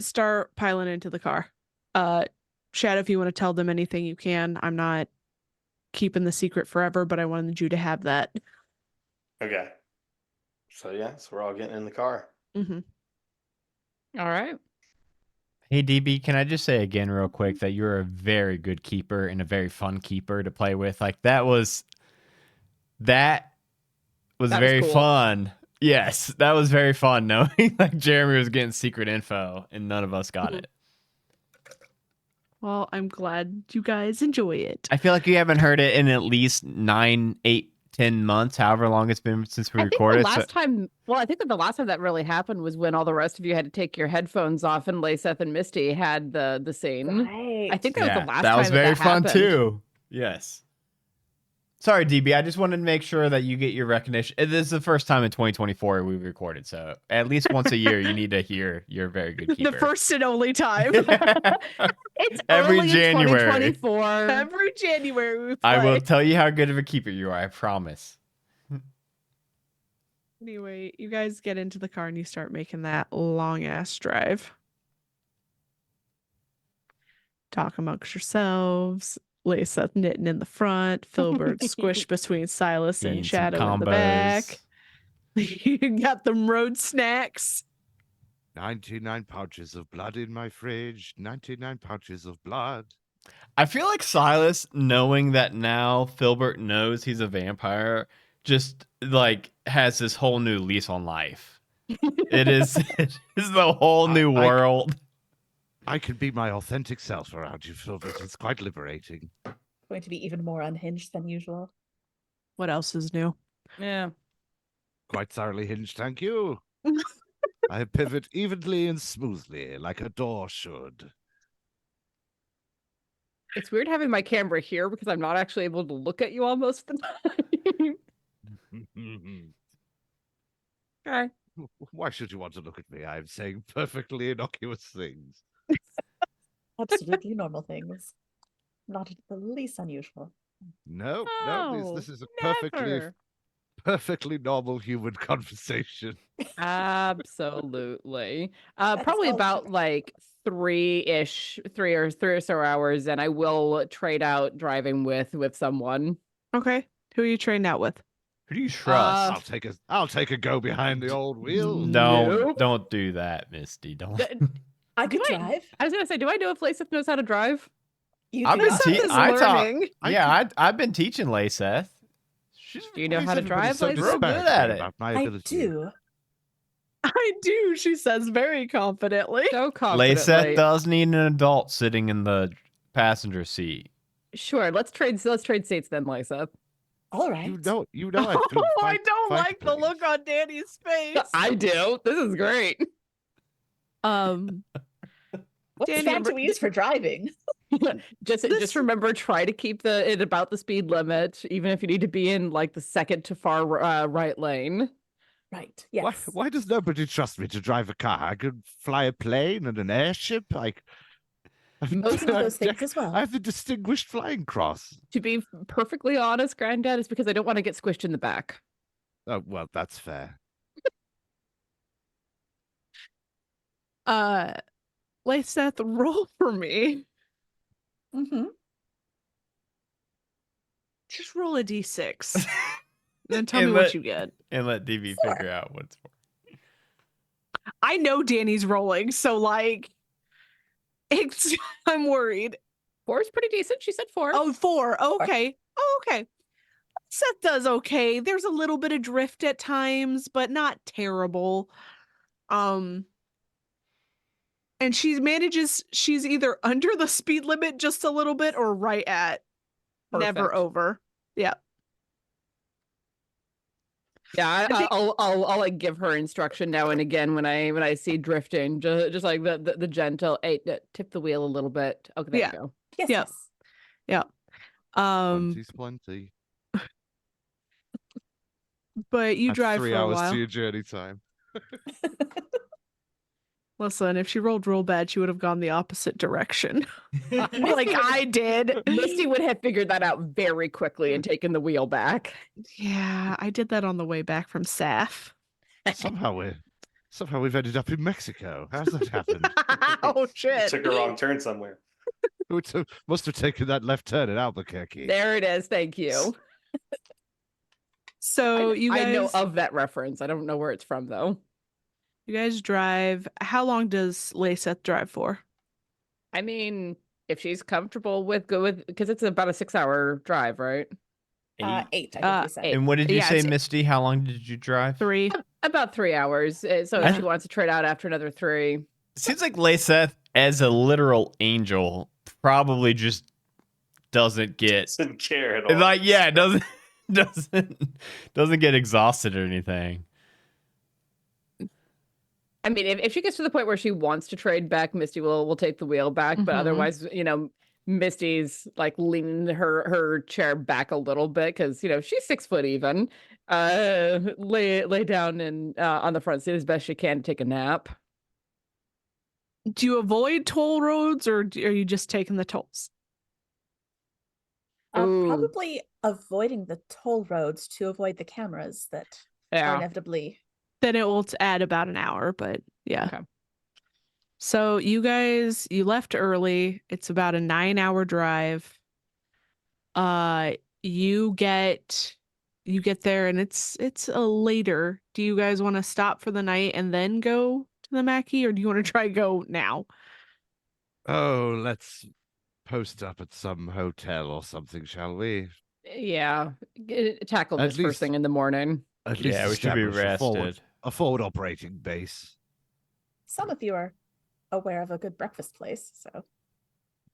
start piling into the car. Shadow, if you want to tell them anything, you can. I'm not keeping the secret forever, but I wanted you to have that. Okay. So yeah, so we're all getting in the car. Mm-hmm. All right. Hey DB, can I just say again real quick that you're a very good keeper and a very fun keeper to play with. Like that was very cool. fun. Yes, that was very fun knowing like Jeremy was getting secret info and none of us got it. Well, I'm glad you guys enjoy it. I feel like you haven't heard it in at least 9, 8, 10 months, however long it's been since we recorded. I think that the last time that really happened was when all the rest of you had to take your headphones off and Lyseth and Misty had the scene. Right. I think that was the last time that was very fun happened. too. Yes. Sorry, DB. I just wanted to make sure that you get your recognition. This is the first time in 2024 we recorded, so at least once a year you need to hear you're a very good keeper. The first and only time. It's Every early January. in 2024. Every January we play. I will tell you how good of a keeper you are. I promise. Anyway, you guys get into the car and you start making that long ass drive. Talk amongst yourselves. Lyseth knitting in the front. Filbert squished between Silas Eating and some Shadow in the combos. back. You got them road snacks. 99 pouches of blood in my fridge. 99 pouches of blood. I feel like Silas, knowing that now Filbert knows he's a vampire, just like has this whole new lease on life. It is the whole new world. I can be my authentic self around you, Filbert. It's quite liberating. Going to be even more unhinged than usual. What else is new? Yeah. Quite thoroughly hinged, thank you. I pivot evenly and smoothly, like a door should. It's weird having my camera here because I'm not actually able to look at you all most of the time. Okay. Why should you want to look at me? I'm saying perfectly innocuous things. Absolutely normal things. Not the least unusual. No, No, this is a never. perfectly normal human conversation. Absolutely. Probably about like three or so hours, and I will trade out driving with someone. Okay. Who are you trained out with? Who do you trust? I'll take a go behind the old wheel. Don't do that, Misty. Don't. I could drive. I was gonna say, do I know if Layseth knows how to drive? You I've do been not. I've been teaching Layseth. Do you know how to drive? So Layseth? real good at it. about my I ability. do. I do, she says very confidently. So confidently. Layseth does need an adult sitting in the passenger seat. Sure, let's trade seats then, Layseth. All right. You know I flew Oh, I five- don't five like the planes. look on Danny's face. I do. This is great. What's Danny, that to use for driving? Just remember, try to keep it about the speed limit, even if you need to be in like the second to far right lane. Right. Yes. Why does nobody trust me to drive a car? I could fly a plane and an airship. Most of those things as well. I have the Distinguished Flying Cross. To be perfectly honest, Granddad, is because I don't want to get squished in the back. Oh, well, that's fair. Layseth, roll for me. Mm-hmm. Just roll a d6. Then tell And me what you get. And let DB figure out what's for. I know Danny's rolling, so like it's I'm worried. 4 is pretty decent. She said 4. Oh, 4. Okay. Oh, okay. Seth does okay. There's a little bit of drift at times, but not terrible. And she's either under the speed limit just a little bit or right at. Never Perfect. over. Yeah. Yeah, I'll like give her instruction now and again when I see drifting, just like the gentle, hey, tip the wheel a little bit. Okay, there you go. Yes. Yeah. Yes. Yeah. Plenty. But you That's drive 3 for a hours while. to your journey time. Listen, if she rolled real bad, she would have gone the opposite direction. Like I did. Misty would have figured that out very quickly and taken the wheel back. Yeah, I did that on the way back from SAF. Somehow we've ended up in Mexico. How's that happened? Oh shit. Took a wrong turn somewhere. Must have taken that left turn in Albuquerque. There it is. Thank you. So I know of that reference. I don't know where it's from though. You guys drive. How long does Layseth drive for? I mean, if she's comfortable with because it's about a 6-hour drive, right? 8, I think you said. And what did you Yeah, say, it's- Misty? How long did you drive? 3. About 3 hours. So if she wants to trade out after another 3. Seems like Layseth, as a literal angel, probably just doesn't get Doesn't care at all. like doesn't get exhausted or anything. I mean, if she gets to the point where she wants to trade back, Misty will take the wheel back. But Mhm. otherwise, Misty's like leaning her chair back a little bit because she's 6 foot even. Lay down and on the front seat as best she can to take a nap. Do you avoid toll roads or are you just taking the tolls? Ooh. Probably avoiding the toll roads to avoid the cameras that Yeah. are inevitably. Then it will add about an hour, but yeah. Okay. So you left early. It's about a 9-hour drive. You get there and it's a later. Do you guys want to stop for the night and then go to the Mackie, or do you want to try go now? Oh, let's post up at some hotel or something, shall we? Yeah. Tackle At this first least- thing in the morning. At least Yeah, we should be establish rested. a forward operating base. Some of you are aware of a good breakfast place, so.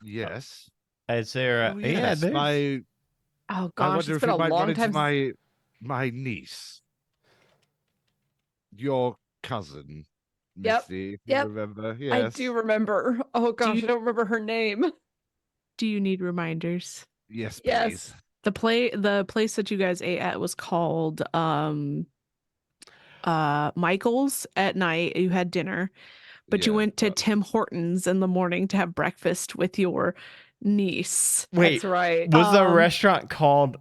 Yes. Is there? Oh, Yeah, yes, there's- Oh I gosh, wonder it's if been we a might run long into time. my niece, your cousin, Yep, Misty. If yep. you remember? I Yes. do remember. Oh gosh, you- I don't remember her name. Do you need reminders? Yes, please. Yes. The place that you guys ate at was called Michael's at night. You had dinner, but you Yeah, went to Tim Hortons in the morning to have breakfast with your niece. Wait, That's right. Was the restaurant called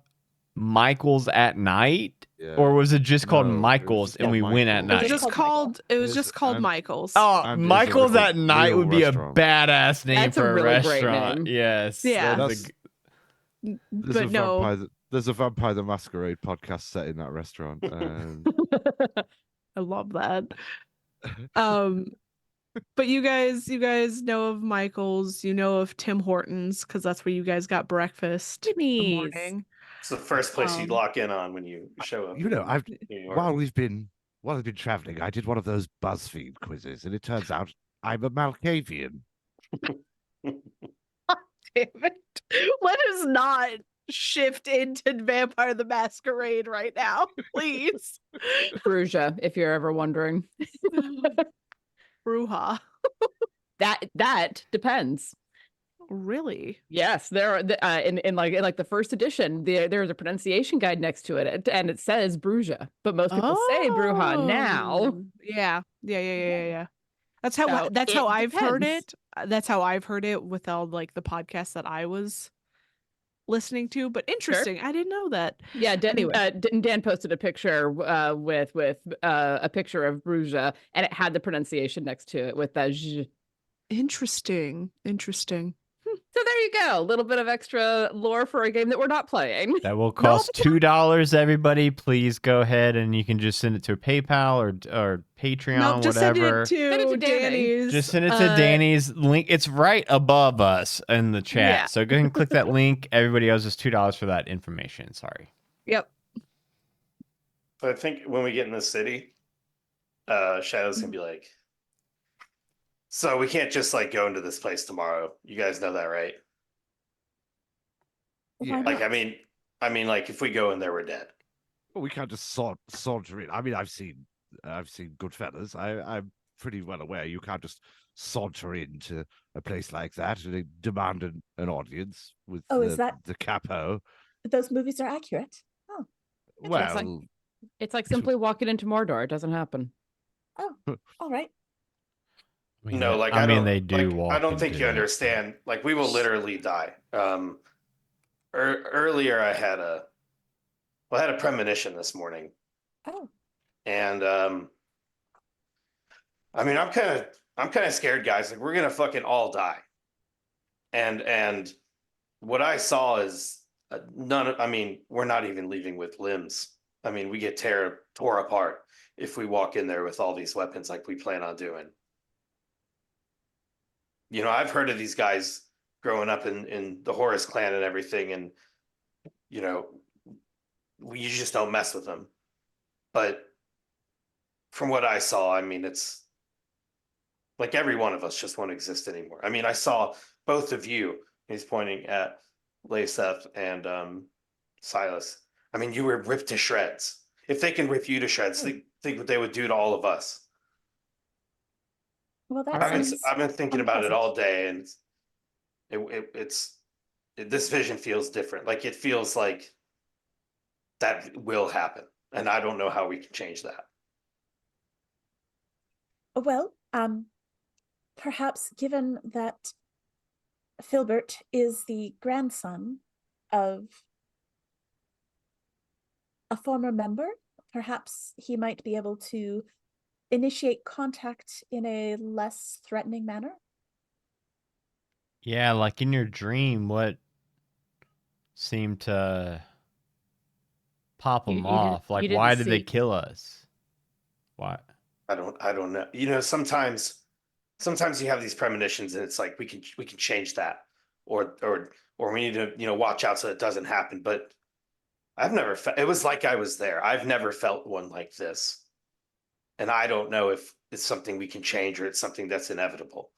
Michael's at Night, or was it just called Michael's and we went at It night? was just called. It was just called Michael's. Oh, Michael's at Night would be restaurant. a badass name That's a for a really great restaurant. name. Yes. Yeah. that's a But no, There's a Vampire the Masquerade podcast set in that restaurant. I love that. But you guys know of Michael's, you know of Tim Hortons, because that's where you guys got breakfast in the morning. It's the first place you lock in on when you show up. You know, in New York. while we've been traveling, I did one of those BuzzFeed quizzes, and it turns out I'm a Malkavian. Damn it. Let us not shift into Vampire the Masquerade right now, please. Bruja, if you're ever wondering. Bruja. That depends. Really? Yes, there are in like the first edition, there's a pronunciation guide next to it, and it says Bruja, but most people say Bruja now. Yeah. That's how I've heard it. That's how I've heard it with all like the podcasts that I was listening to. But interesting, I didn't know that. Yeah, Dan posted a picture with a picture of Bruja, and it had the pronunciation next to it with the zh. Interesting. So there you go. A little bit of extra lore for a game that we're not playing. That will cost $2. Everybody, please go ahead and you can just send it to PayPal or Patreon, Nope, just whatever. send it to Danny's. Just send it to Danny's link. It's right above us in the chat. Yeah. So go ahead and click that link. Everybody owes us $2 for that information. Sorry. Yep. But I think when we get in the city, Shadow's gonna be like, so we can't just like go into this place tomorrow. You guys know that, right? Yeah. Like, I mean, like if we go in there, we're dead. Well, we can't just saunter in. I mean, I've seen Goodfellas. I'm pretty well aware you can't just saunter into a place like that and demand an audience with the capo. Those movies are accurate. Oh, Well, It's like simply walking into Mordor. It doesn't happen. oh, all right. No, like I mean, don't, they do like, walk I don't think into you it. understand. Like, we will literally die. Earlier I had a premonition this morning. Oh. And I mean, I'm kind of scared, guys. Like, we're gonna fucking all die. And what I saw is I mean, we're not even leaving with limbs. I mean, we get tore apart if we walk in there with all these weapons like we plan on doing. You know, I've heard of these guys growing up in the Horus clan and everything, and you know, you just don't mess with them. But from what I saw, I mean, it's like every one of us just won't exist anymore. I mean, I saw both of you. He's pointing at Layseth and Silas. I mean, you were ripped to shreds. If they can rip you to shreds, think what they would do to all of us. Well, I've been thinking about it all day, and this vision feels different. Like, it feels like that will happen, and I don't know how we can change that. Well, perhaps given that Filbert is the grandson of a former member, perhaps he might be able to initiate contact in a less threatening manner. Yeah, like in your dream, what seemed to pop them off? Like, why did they kill us? Why? I don't know. You know, sometimes you have these premonitions, and it's like we can change that, or we need to, you know, watch out so it doesn't happen. But I've never felt it was like I was there. I've never felt one like this, and I don't know if it's something we can change or it's something that's inevitable.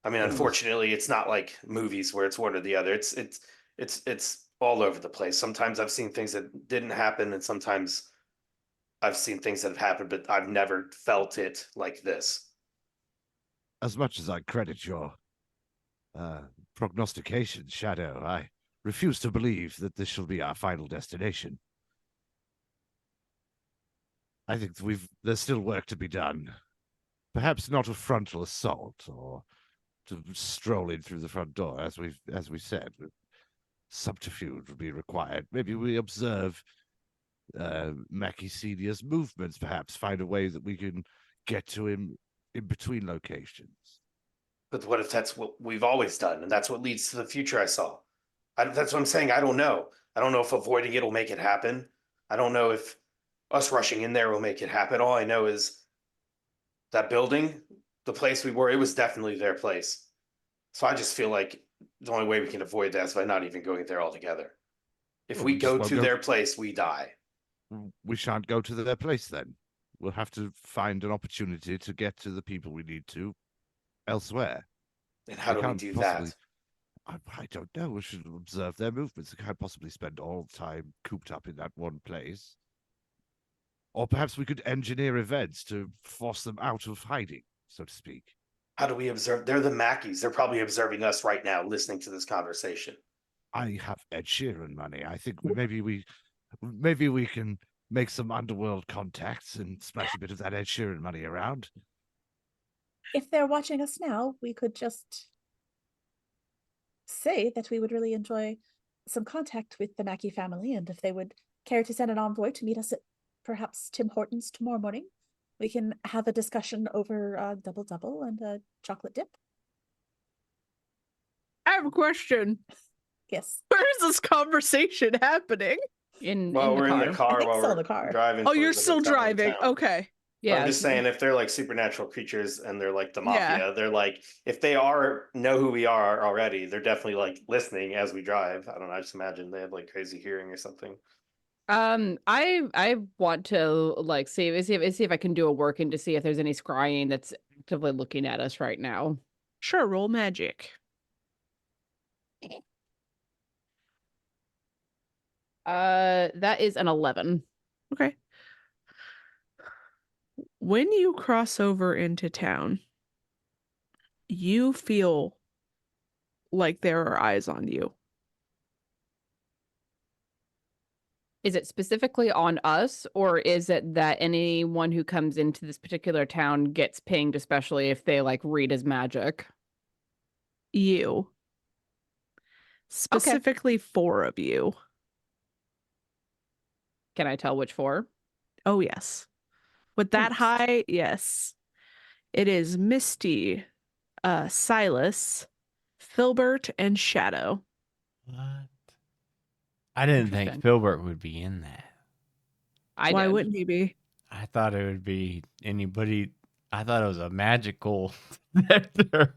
I mean, unfortunately, it's not like movies where it's one or the other. It's all over the place. Sometimes I've seen things that didn't happen, and sometimes I've seen things that have happened, but I've never felt it like this. As much as I credit your prognostication, Shadow, I refuse to believe that this shall be our final destination. I think there's still work to be done. Perhaps not a frontal assault or to stroll in through the front door, as we said. Subterfuge would be required. Maybe we observe Mackie Senior's movements, perhaps find a way that we can get to him in between locations. But what if that's what we've always done, and that's what leads to the future I saw? That's what I'm saying. I don't know. I don't know if avoiding it will make it happen. I don't know if us rushing in there will make it happen. All I know is that building, the place we were, it was definitely their place. So I just feel like the only way we can avoid that is by not even going there altogether. If Well, we we just go won't to go. their place, we die. We shan't go to their place then. We'll have to find an opportunity to get to the people we need to elsewhere. And how do we can't do possibly- that? I don't know. We should observe their movements. We can't possibly spend all the time cooped up in that one place. Or perhaps we could engineer events to force them out of hiding, so to speak. How do we observe? They're the Mackies. They're probably observing us right now, listening to this conversation. I have Ed Sheeran money. I think maybe we can make some underworld contacts and splash a bit of that Ed Sheeran money around. If they're watching us now, we could just say that we would really enjoy some contact with the Mackie family, and if they would care to send an envoy to meet us at perhaps Tim Hortons tomorrow morning, we can have a discussion over a double and a chocolate dip. I have a question. Yes. Where is this conversation happening? Well, we're in the car while we're driving. Oh, you're towards the still hotel in driving. town. Okay. But I'm just saying, if they're like supernatural creatures and they're like the mafia, Yeah. they're like, if they know who we are already, they're definitely like listening as we drive. I don't know. I just imagine they have like crazy hearing or something. I want to like see if I can do a working to see if there's any scrying that's actively looking at us right now. Sure, roll magic. That is an 11. Okay. When you cross over into town, you feel like there are eyes on you. Is it specifically on us, or is it that anyone who comes into this particular town gets pinged, especially if they like read as magic? You. Specifically 4 of you. Can I tell which 4? Oh, yes. With that high, yes. It is Misty, Silas, Filbert, and Shadow. What? I didn't think Filbert would be in that. Why wouldn't he be? I thought it would be anybody. I thought it was a magical detector.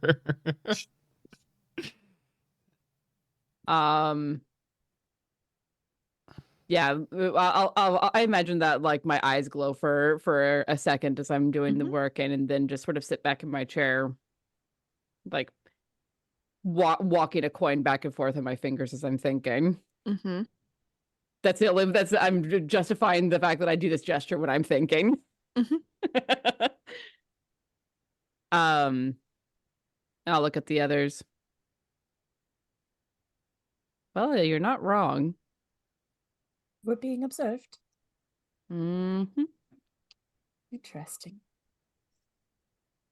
Yeah, I imagine that like my eyes glow for a second as I'm doing the work, and then just sort of sit back in my chair, like walking a coin back and forth in my fingers as I'm thinking. Mm-hmm. I'm justifying the fact that I do this gesture when I'm thinking. And I'll look at the others. Well, you're not wrong. We're being observed. Mm-hmm. Interesting.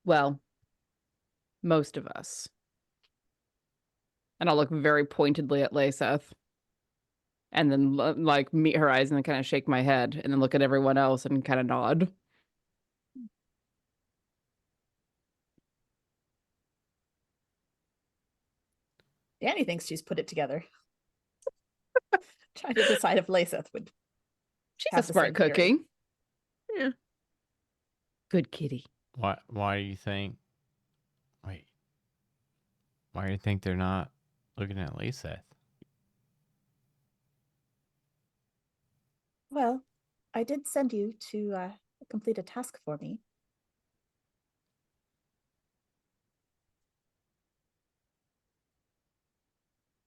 Well, most of us. And I'll look very pointedly at Layseth. And then like meet her eyes and then kind of shake my head and then look at everyone else and kind of nod. Danny thinks she's put it together. Trying to decide if Layseth would. She's have a the smart same theory. cookie. Yeah. Good kitty. Why do you think? Wait. Why do you think they're not looking at Layseth? Well, I did send you to complete a task for me.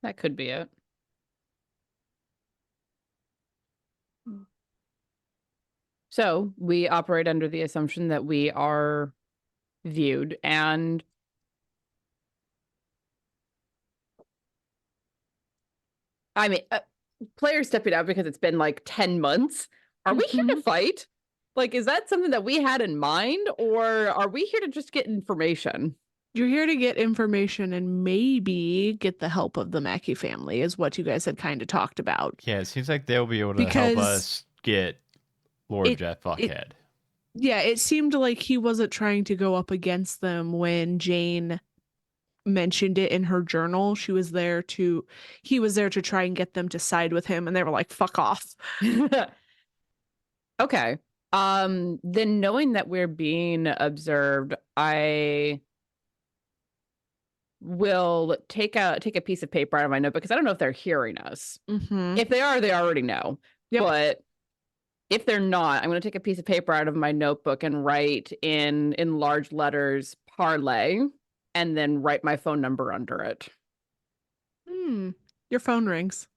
That could be it. So we operate under the assumption that we are viewed, and I mean, players stepping out because it's been like 10 months. Are we here to fight? Like, is that something that we had in mind, or are we here to just get information? You're here to get information and maybe get the help of the Mackey family, is what you guys had kind of talked about. Yeah, it seems like they'll be able to help Because us get Lord it- Jeff Fuckhead. Yeah, it seemed like he wasn't trying to go up against them when Jane mentioned it in her journal. He was there to try and get them to side with him, and they were like, fuck off. Okay. Then knowing that we're being observed, I will take a piece of paper out of my notebook because I don't know if they're hearing us. Mm-hmm. If they are, they already know. Yep. But if they're not, I'm going to take a piece of paper out of my notebook and write in large letters parlay, and then write my phone number under it. Your phone rings.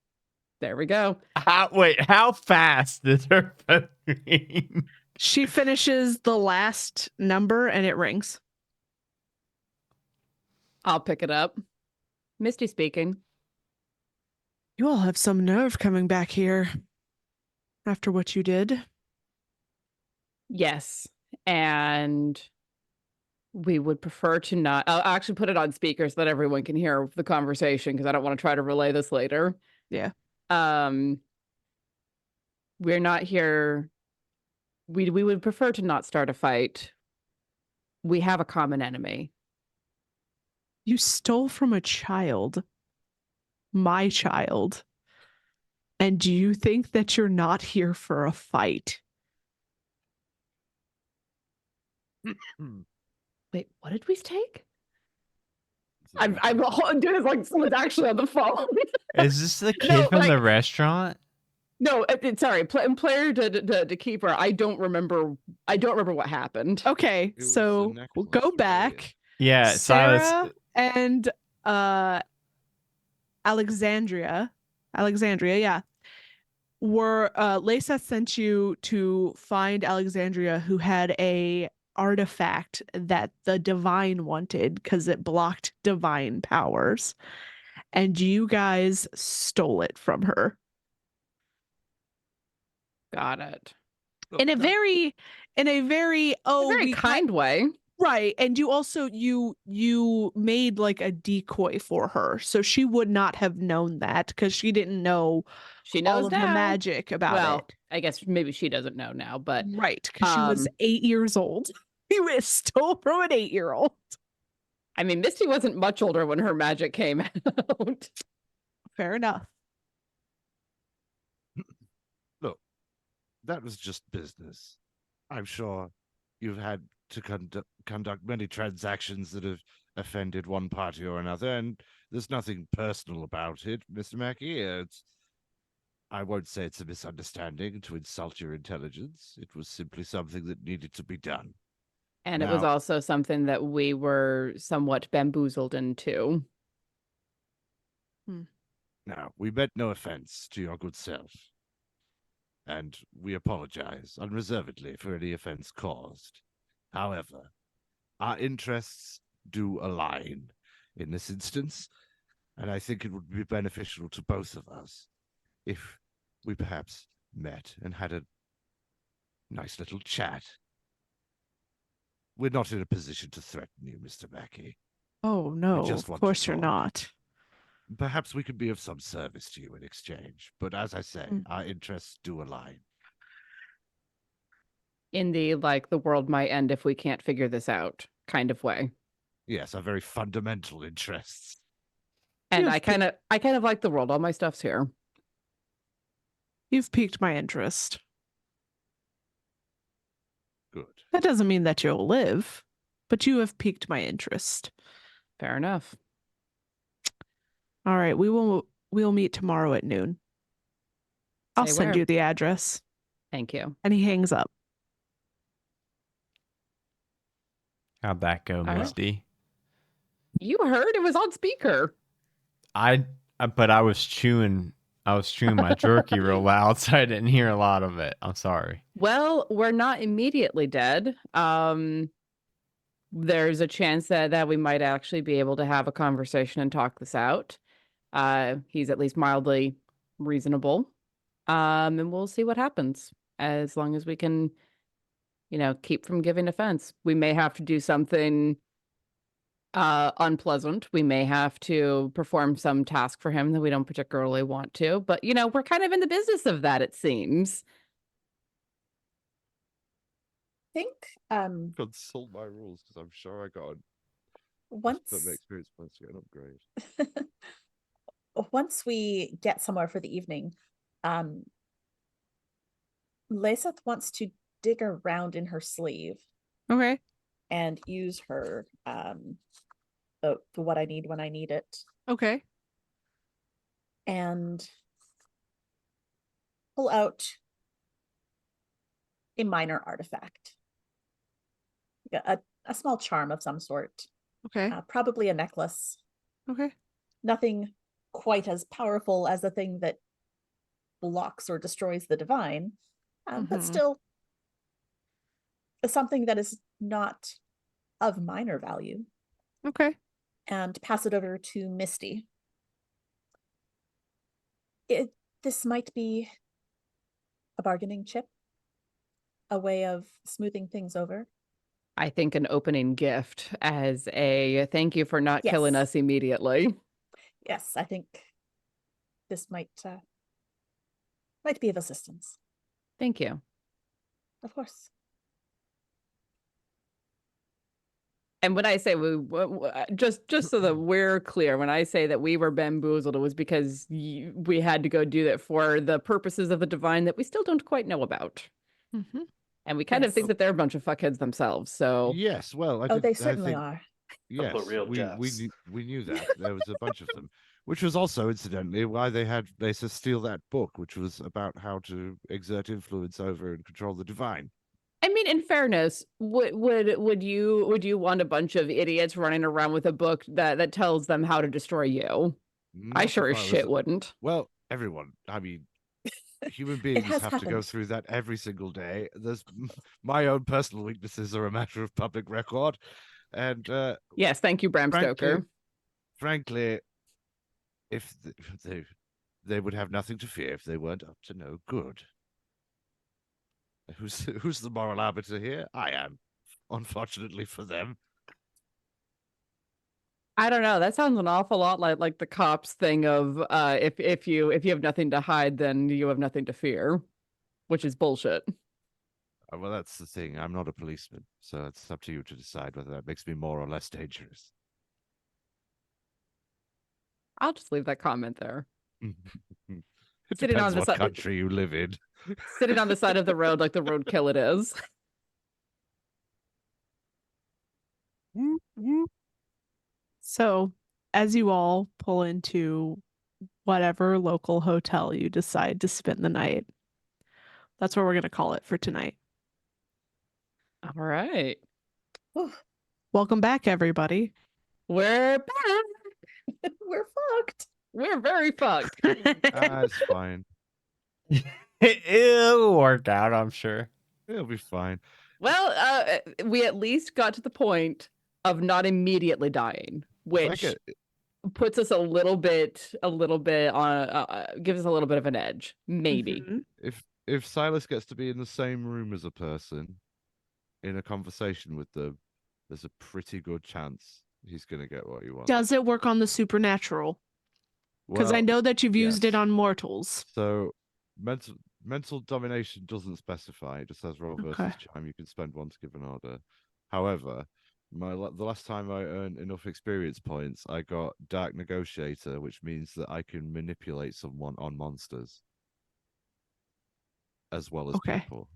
There we go. How fast did her phone ring? She finishes the last number and it rings. I'll pick it up. Misty speaking. You all have some nerve coming back here after what you did. Yes. And we would prefer to not. I'll actually put it on speaker so that everyone can hear the conversation because I don't want to try to relay this later. Yeah. We're not here. We would prefer to not start a fight. We have a common enemy. You stole from a child. My child. And do you think that you're not here for a fight? Wait, what did we take? I'm doing this like someone's actually on the phone. Is this the kid No, from the like- restaurant? No, sorry. Player to keeper. I don't remember what happened. Okay, so we'll go back. Yeah, Sarah Silas. and Alexandria, yeah, were Lesa sent you to find Alexandria, who had a artifact that the divine wanted because it blocked divine powers, and you guys stole it from her. Got it. In a very very we kind way. Right. And you also you made like a decoy for her. So she would not have known that because she didn't know She knows all of now. the magic about Well, it. I guess maybe she doesn't know now, but Right, because she was 8 years old. You stole from an 8-year-old. I mean, Misty wasn't much older when her magic came out. Fair enough. Look, that was just business. I'm sure you've had to conduct many transactions that have offended one party or another, and there's nothing personal about it, Mr. Mackey. I won't say it's a misunderstanding to insult your intelligence. It was simply something that needed to be done. And it was Now- also something that we were somewhat bamboozled into. Now, we meant no offense to your good self, and we apologize unreservedly for any offense caused. However, our interests do align in this instance, and I think it would be beneficial to both of us if we perhaps met and had a nice little chat. We're not in a position to threaten you, Mr. Mackey. Oh no, just of want course to you're talk. not. Perhaps we could be of some service to you in exchange, but as I say, our interests do align. In the the world might end if we can't figure this out kind of way. Yes, our very fundamental interests. And You've I kind of like the world. All my stuff's here. You've piqued my interest. Good. That doesn't mean that you'll live, but you have piqued my interest. Fair enough. All right, we'll meet tomorrow at noon. I'll Say send where. you the address. Thank you. And he hangs up. How'd that go, right. Misty? You heard it was on speaker. But I was chewing my jerky real loud, so I didn't hear a lot of it. I'm sorry. Well, we're not immediately dead. There's a chance that we might actually be able to have a conversation and talk this out. He's at least mildly reasonable. And we'll see what happens as long as we can, keep from giving offense. We may have to do something Unpleasant. We may have to perform some task for him that we don't particularly want to, but we're kind of in the business of that, it seems. Think Consult my rules because I'm sure I got once the experience points to get an upgrade. once we get somewhere for the evening, Layseth wants to dig around in her sleeve. Okay. And use her for what I need when I need it. Okay. And pull out a minor artifact. A small charm of some sort. Okay. Probably a necklace. Okay. Nothing quite as powerful as the thing that blocks or destroys the divine, but still something that is not of minor value. Okay. And pass it over to Misty. This might be a bargaining chip, a way of smoothing things over. I think an opening gift as a thank you for not killing us immediately. Yes, I think this might be of assistance. Thank you. Of course. And when I say just so that we're clear, when I say that we were bamboozled, it was because we had to go do that for the purposes of the divine that we still don't quite know about. Mm-hmm. And we kind of think that they're a bunch of fuckheads themselves. So yes, well, they certainly are. Yes, we knew that there was a bunch of them, which was also incidentally why they had Layseth steal that book, which was about how to exert influence over and control the divine. I mean, in fairness, would you want a bunch of idiots running around with a book that tells them how to destroy you? I sure as shit wouldn't. Well, everyone. I mean, human beings have to go through that every single day. There's my own personal weaknesses are a matter of public record, and yes, thank you, Bram Stoker. Frankly, if they would have nothing to fear if they weren't up to no good. Who's the moral arbiter here? I am, unfortunately for them. I don't know. That sounds an awful lot like the cops thing of if you have nothing to hide, then you have nothing to fear, which is bullshit. Well, that's the thing. I'm not a policeman, so it's up to you to decide whether that makes me more or less dangerous. I'll just leave that comment there. It depends what country you live in. Sitting on the side of the road like the roadkill it is. So, as you all pull into whatever local hotel you decide to spend the night, that's what we're going to call it for tonight. All right. Welcome back, everybody. We're back. We're fucked. We're very fucked. It's fine. It'll work out, I'm sure. It'll be fine. Well, we at least got to the point of not immediately dying, which puts us a little bit on gives us a little bit of an edge, maybe. Mm-hmm. If Silas gets to be in the same room as a person in a conversation with them, there's a pretty good chance he's going to get what he wants. Does it work on the supernatural? Because I know that you've used it on mortals. So mental domination doesn't specify. It just says roll versus charm. You can spend one to give an order. However, the last time I earned enough experience points, I got Dark Negotiator, which means that I can manipulate someone on monsters as well as people.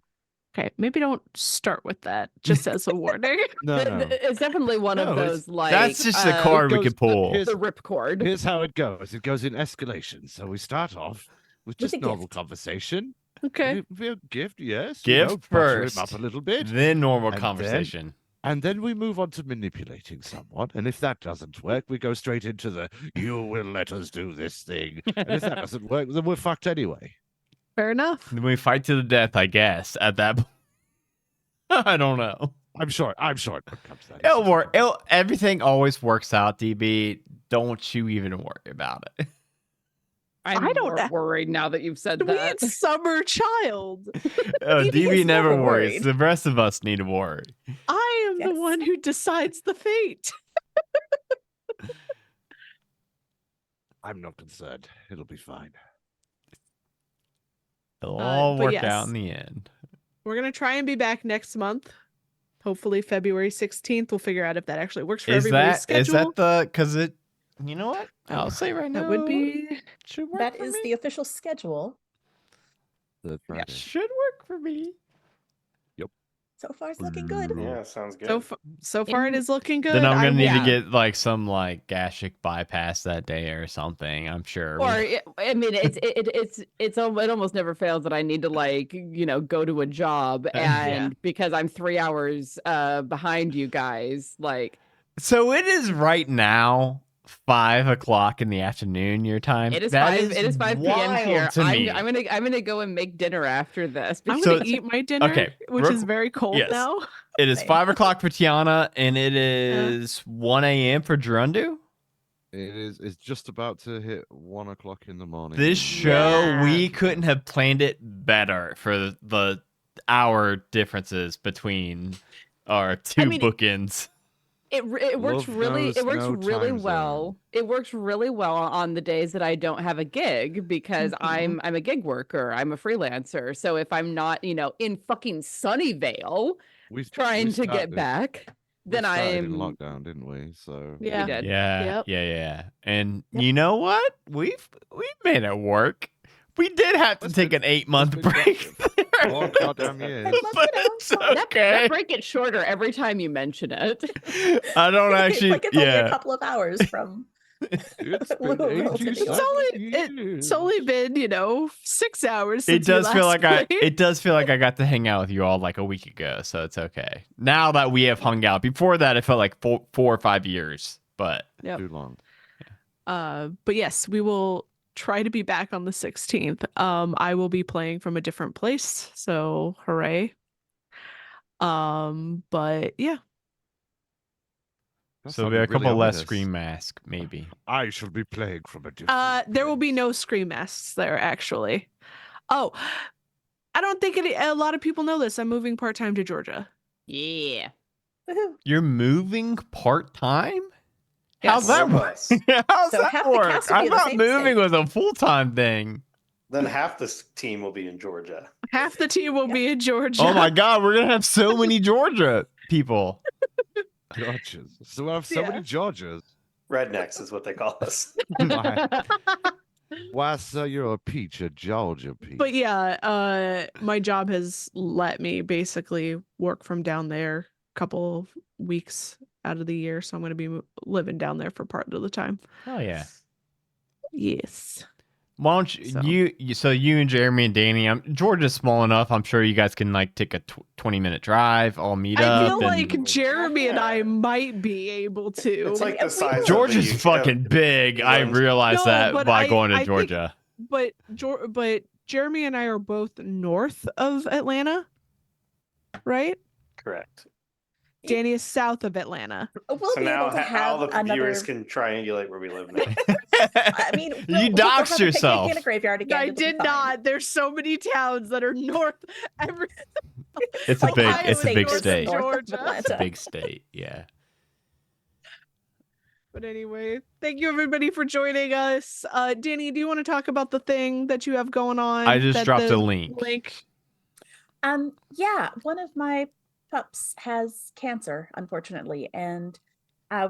Okay, maybe don't start with that, just as a warning. No. It's definitely one of those, like... That's just a card we could pull. The ripcord. Here's how it goes. It goes in escalation. So we start off with just normal conversation. Okay. A gift, yes. Gift first. Him up a little bit. Then normal conversation. And then we move on to manipulating someone. And if that doesn't work, we go straight into the, you will let us do this thing. And if that doesn't work, then we're fucked anyway. Fair enough. Then we fight to the death, I guess, at that point. I don't know. I'm sure it comes to that. It'll work. Everything always works out, DB. Don't you even worry about it. I don't worried now that you've said that. We summer child. DB never worries. The rest of us need to worry. I am the one who decides the fate. I'm not concerned. It'll be fine. It'll all but work yes. out in the end. We're gonna try and be back next month. Hopefully February 16th. We'll figure out if that actually works for Is everybody's schedule. that the because it? You know what? I'll say right now. That would be. Should work That for is me. the official schedule. Third Friday. Should work for me. So far, it's looking good. Yeah, sounds good. So far it is looking good. Then I'm gonna need yeah. to get like some like gastric bypass that day or something. I'm sure. Or I mean, it almost never fails that I need to go to a job, and because I'm 3 hours behind you guys, So it is right now 5 o'clock in the afternoon your time. it is That 5. It is 5 p.m. wild here. to me. I'm gonna go and make dinner after this. I'm So- gonna eat my dinner, okay, which is very cold yes. now. It is 5 o'clock for Tiana, and it is 1 a.m. for Gerundu. It's just about to hit 1 o'clock in the morning. This show, we couldn't have planned it better for the hour differences between our two bookends. It works Love really knows it works no really time well. It works really well on the days that I don't have a gig because Mm-hmm. I'm a gig worker. I'm a freelancer. So if I'm not, in fucking Sunnyvale trying to get back, then we started in I'm lockdown, didn't we? So We did. Yeah. And you know what? We've made it work. We did have to take an 8-month break. Oh, goddamn years. But it's okay. that break gets shorter every time you mention it. I don't actually. Like it's only yeah. a couple of hours from. It's only been 6 hours. It Since we does feel last like played. it does feel like I got to hang out with you all like a week ago, so it's okay. Now that we have hung out, before that it felt like 4 or 5 years, but too long. But yes, we will try to be back on the 16th. I will be playing from a different place, so hooray. But yeah. That so there'll be a sounded really couple less ominous. Scream Mask, maybe. I shall be playing from a different. There will be no Scream masks there, actually. Oh, I don't think a lot of people know this. I'm moving part-time to Georgia. Yeah. You're moving part time? Yes. How's that work? How's So that half the work? cast will I be in the thought same moving state. was a full time thing. Then half this team will be in Georgia. Half the team will be in Georgia. Oh my god, we're gonna have so many Georgia people. Georgias. So I have so many Georgias. Rednecks is what they call us. Why, sir, you're a peach, a Georgia peach. But yeah, my job has let me basically work from down there a couple of weeks out of the year, so I'm going to be living down there for part of the time. Oh yeah. Yes. Why don't you and Jeremy and Danny? Georgia's small enough. I'm sure you guys can like take a 20-minute drive, all meet I up. feel and- like Jeremy and I might be able to. It's like the size of Georgia's the fucking big. I realized No, that but by I- going to I think- Georgia. But Jeremy and I are both north of Atlanta, right? Correct. Danny is south of Atlanta. We'll So be now able to all have the viewers another. can triangulate where we live now. I mean, You we'll doxed have a picnic yourself. in a graveyard again. I it'll be did fine. not. There's so many towns that are north. It's a big. Ohio It's a big State, state. Georgia. North of It's a Atlanta. big state. Yeah. But anyway, thank you everybody for joining us. Danny, do you want to talk about the thing that you have going on? I just that dropped the a link. Yeah, one of my pups has cancer, unfortunately, and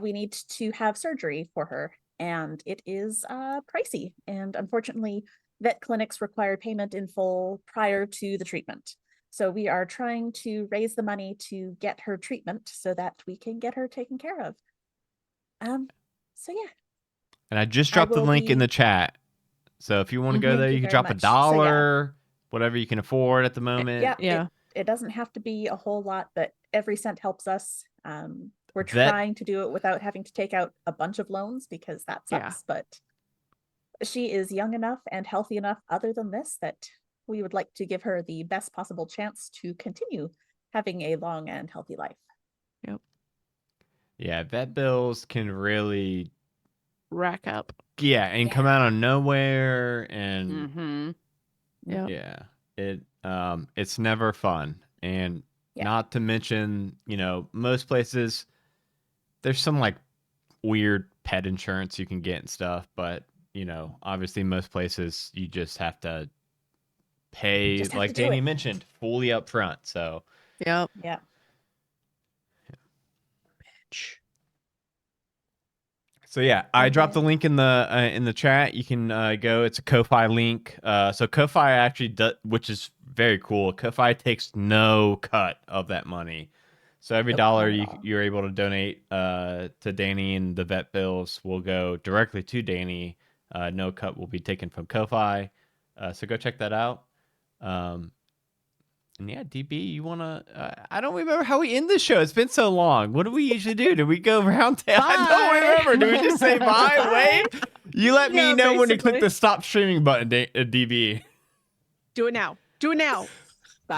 we need to have surgery for her, and it is pricey. And unfortunately, vet clinics require payment in full prior to the treatment. So we are trying to raise the money to get her treatment so that we can get her taken care of. So yeah. And I just dropped the will link in be- the chat. So if you want to go Thank there, you you can very drop much. a So, yeah. dollar, whatever you can afford at the moment. Yeah. It doesn't have to be a whole lot, but every cent helps us. We're That- trying to do it without having to take out a bunch of loans because that Yeah. sucks. But she is young enough and healthy enough, other than this, that we would like to give her the best possible chance to continue having a long and healthy life. Yeah, vet bills can really Rack up. and come out of nowhere and Mm-hmm. Yeah. it's never fun. And Yeah. not to mention, most places there's some like weird pet insurance you can get and stuff, but you know, obviously most places you just have to pay, Just have like to do Danny it. mentioned, fully up front. So Yep. Yeah. So yeah, I dropped the link in the chat. You can go. It's a Ko-fi link. So Ko-fi actually does, which is very cool. Ko-fi takes no cut of that money. So every dollar you're able to donate to Danny and the vet bills will go directly to Danny. No cut will be taken from Ko-fi. So go check that out. And yeah, DB, you wanna? I don't remember how we end the show. It's been so long. What do we usually do? Do we go round table? I don't remember. Do we just say bye? Wave? You let me Yeah, know when to click basically. the stop streaming button, DB. Do it now. Do it now. Bye.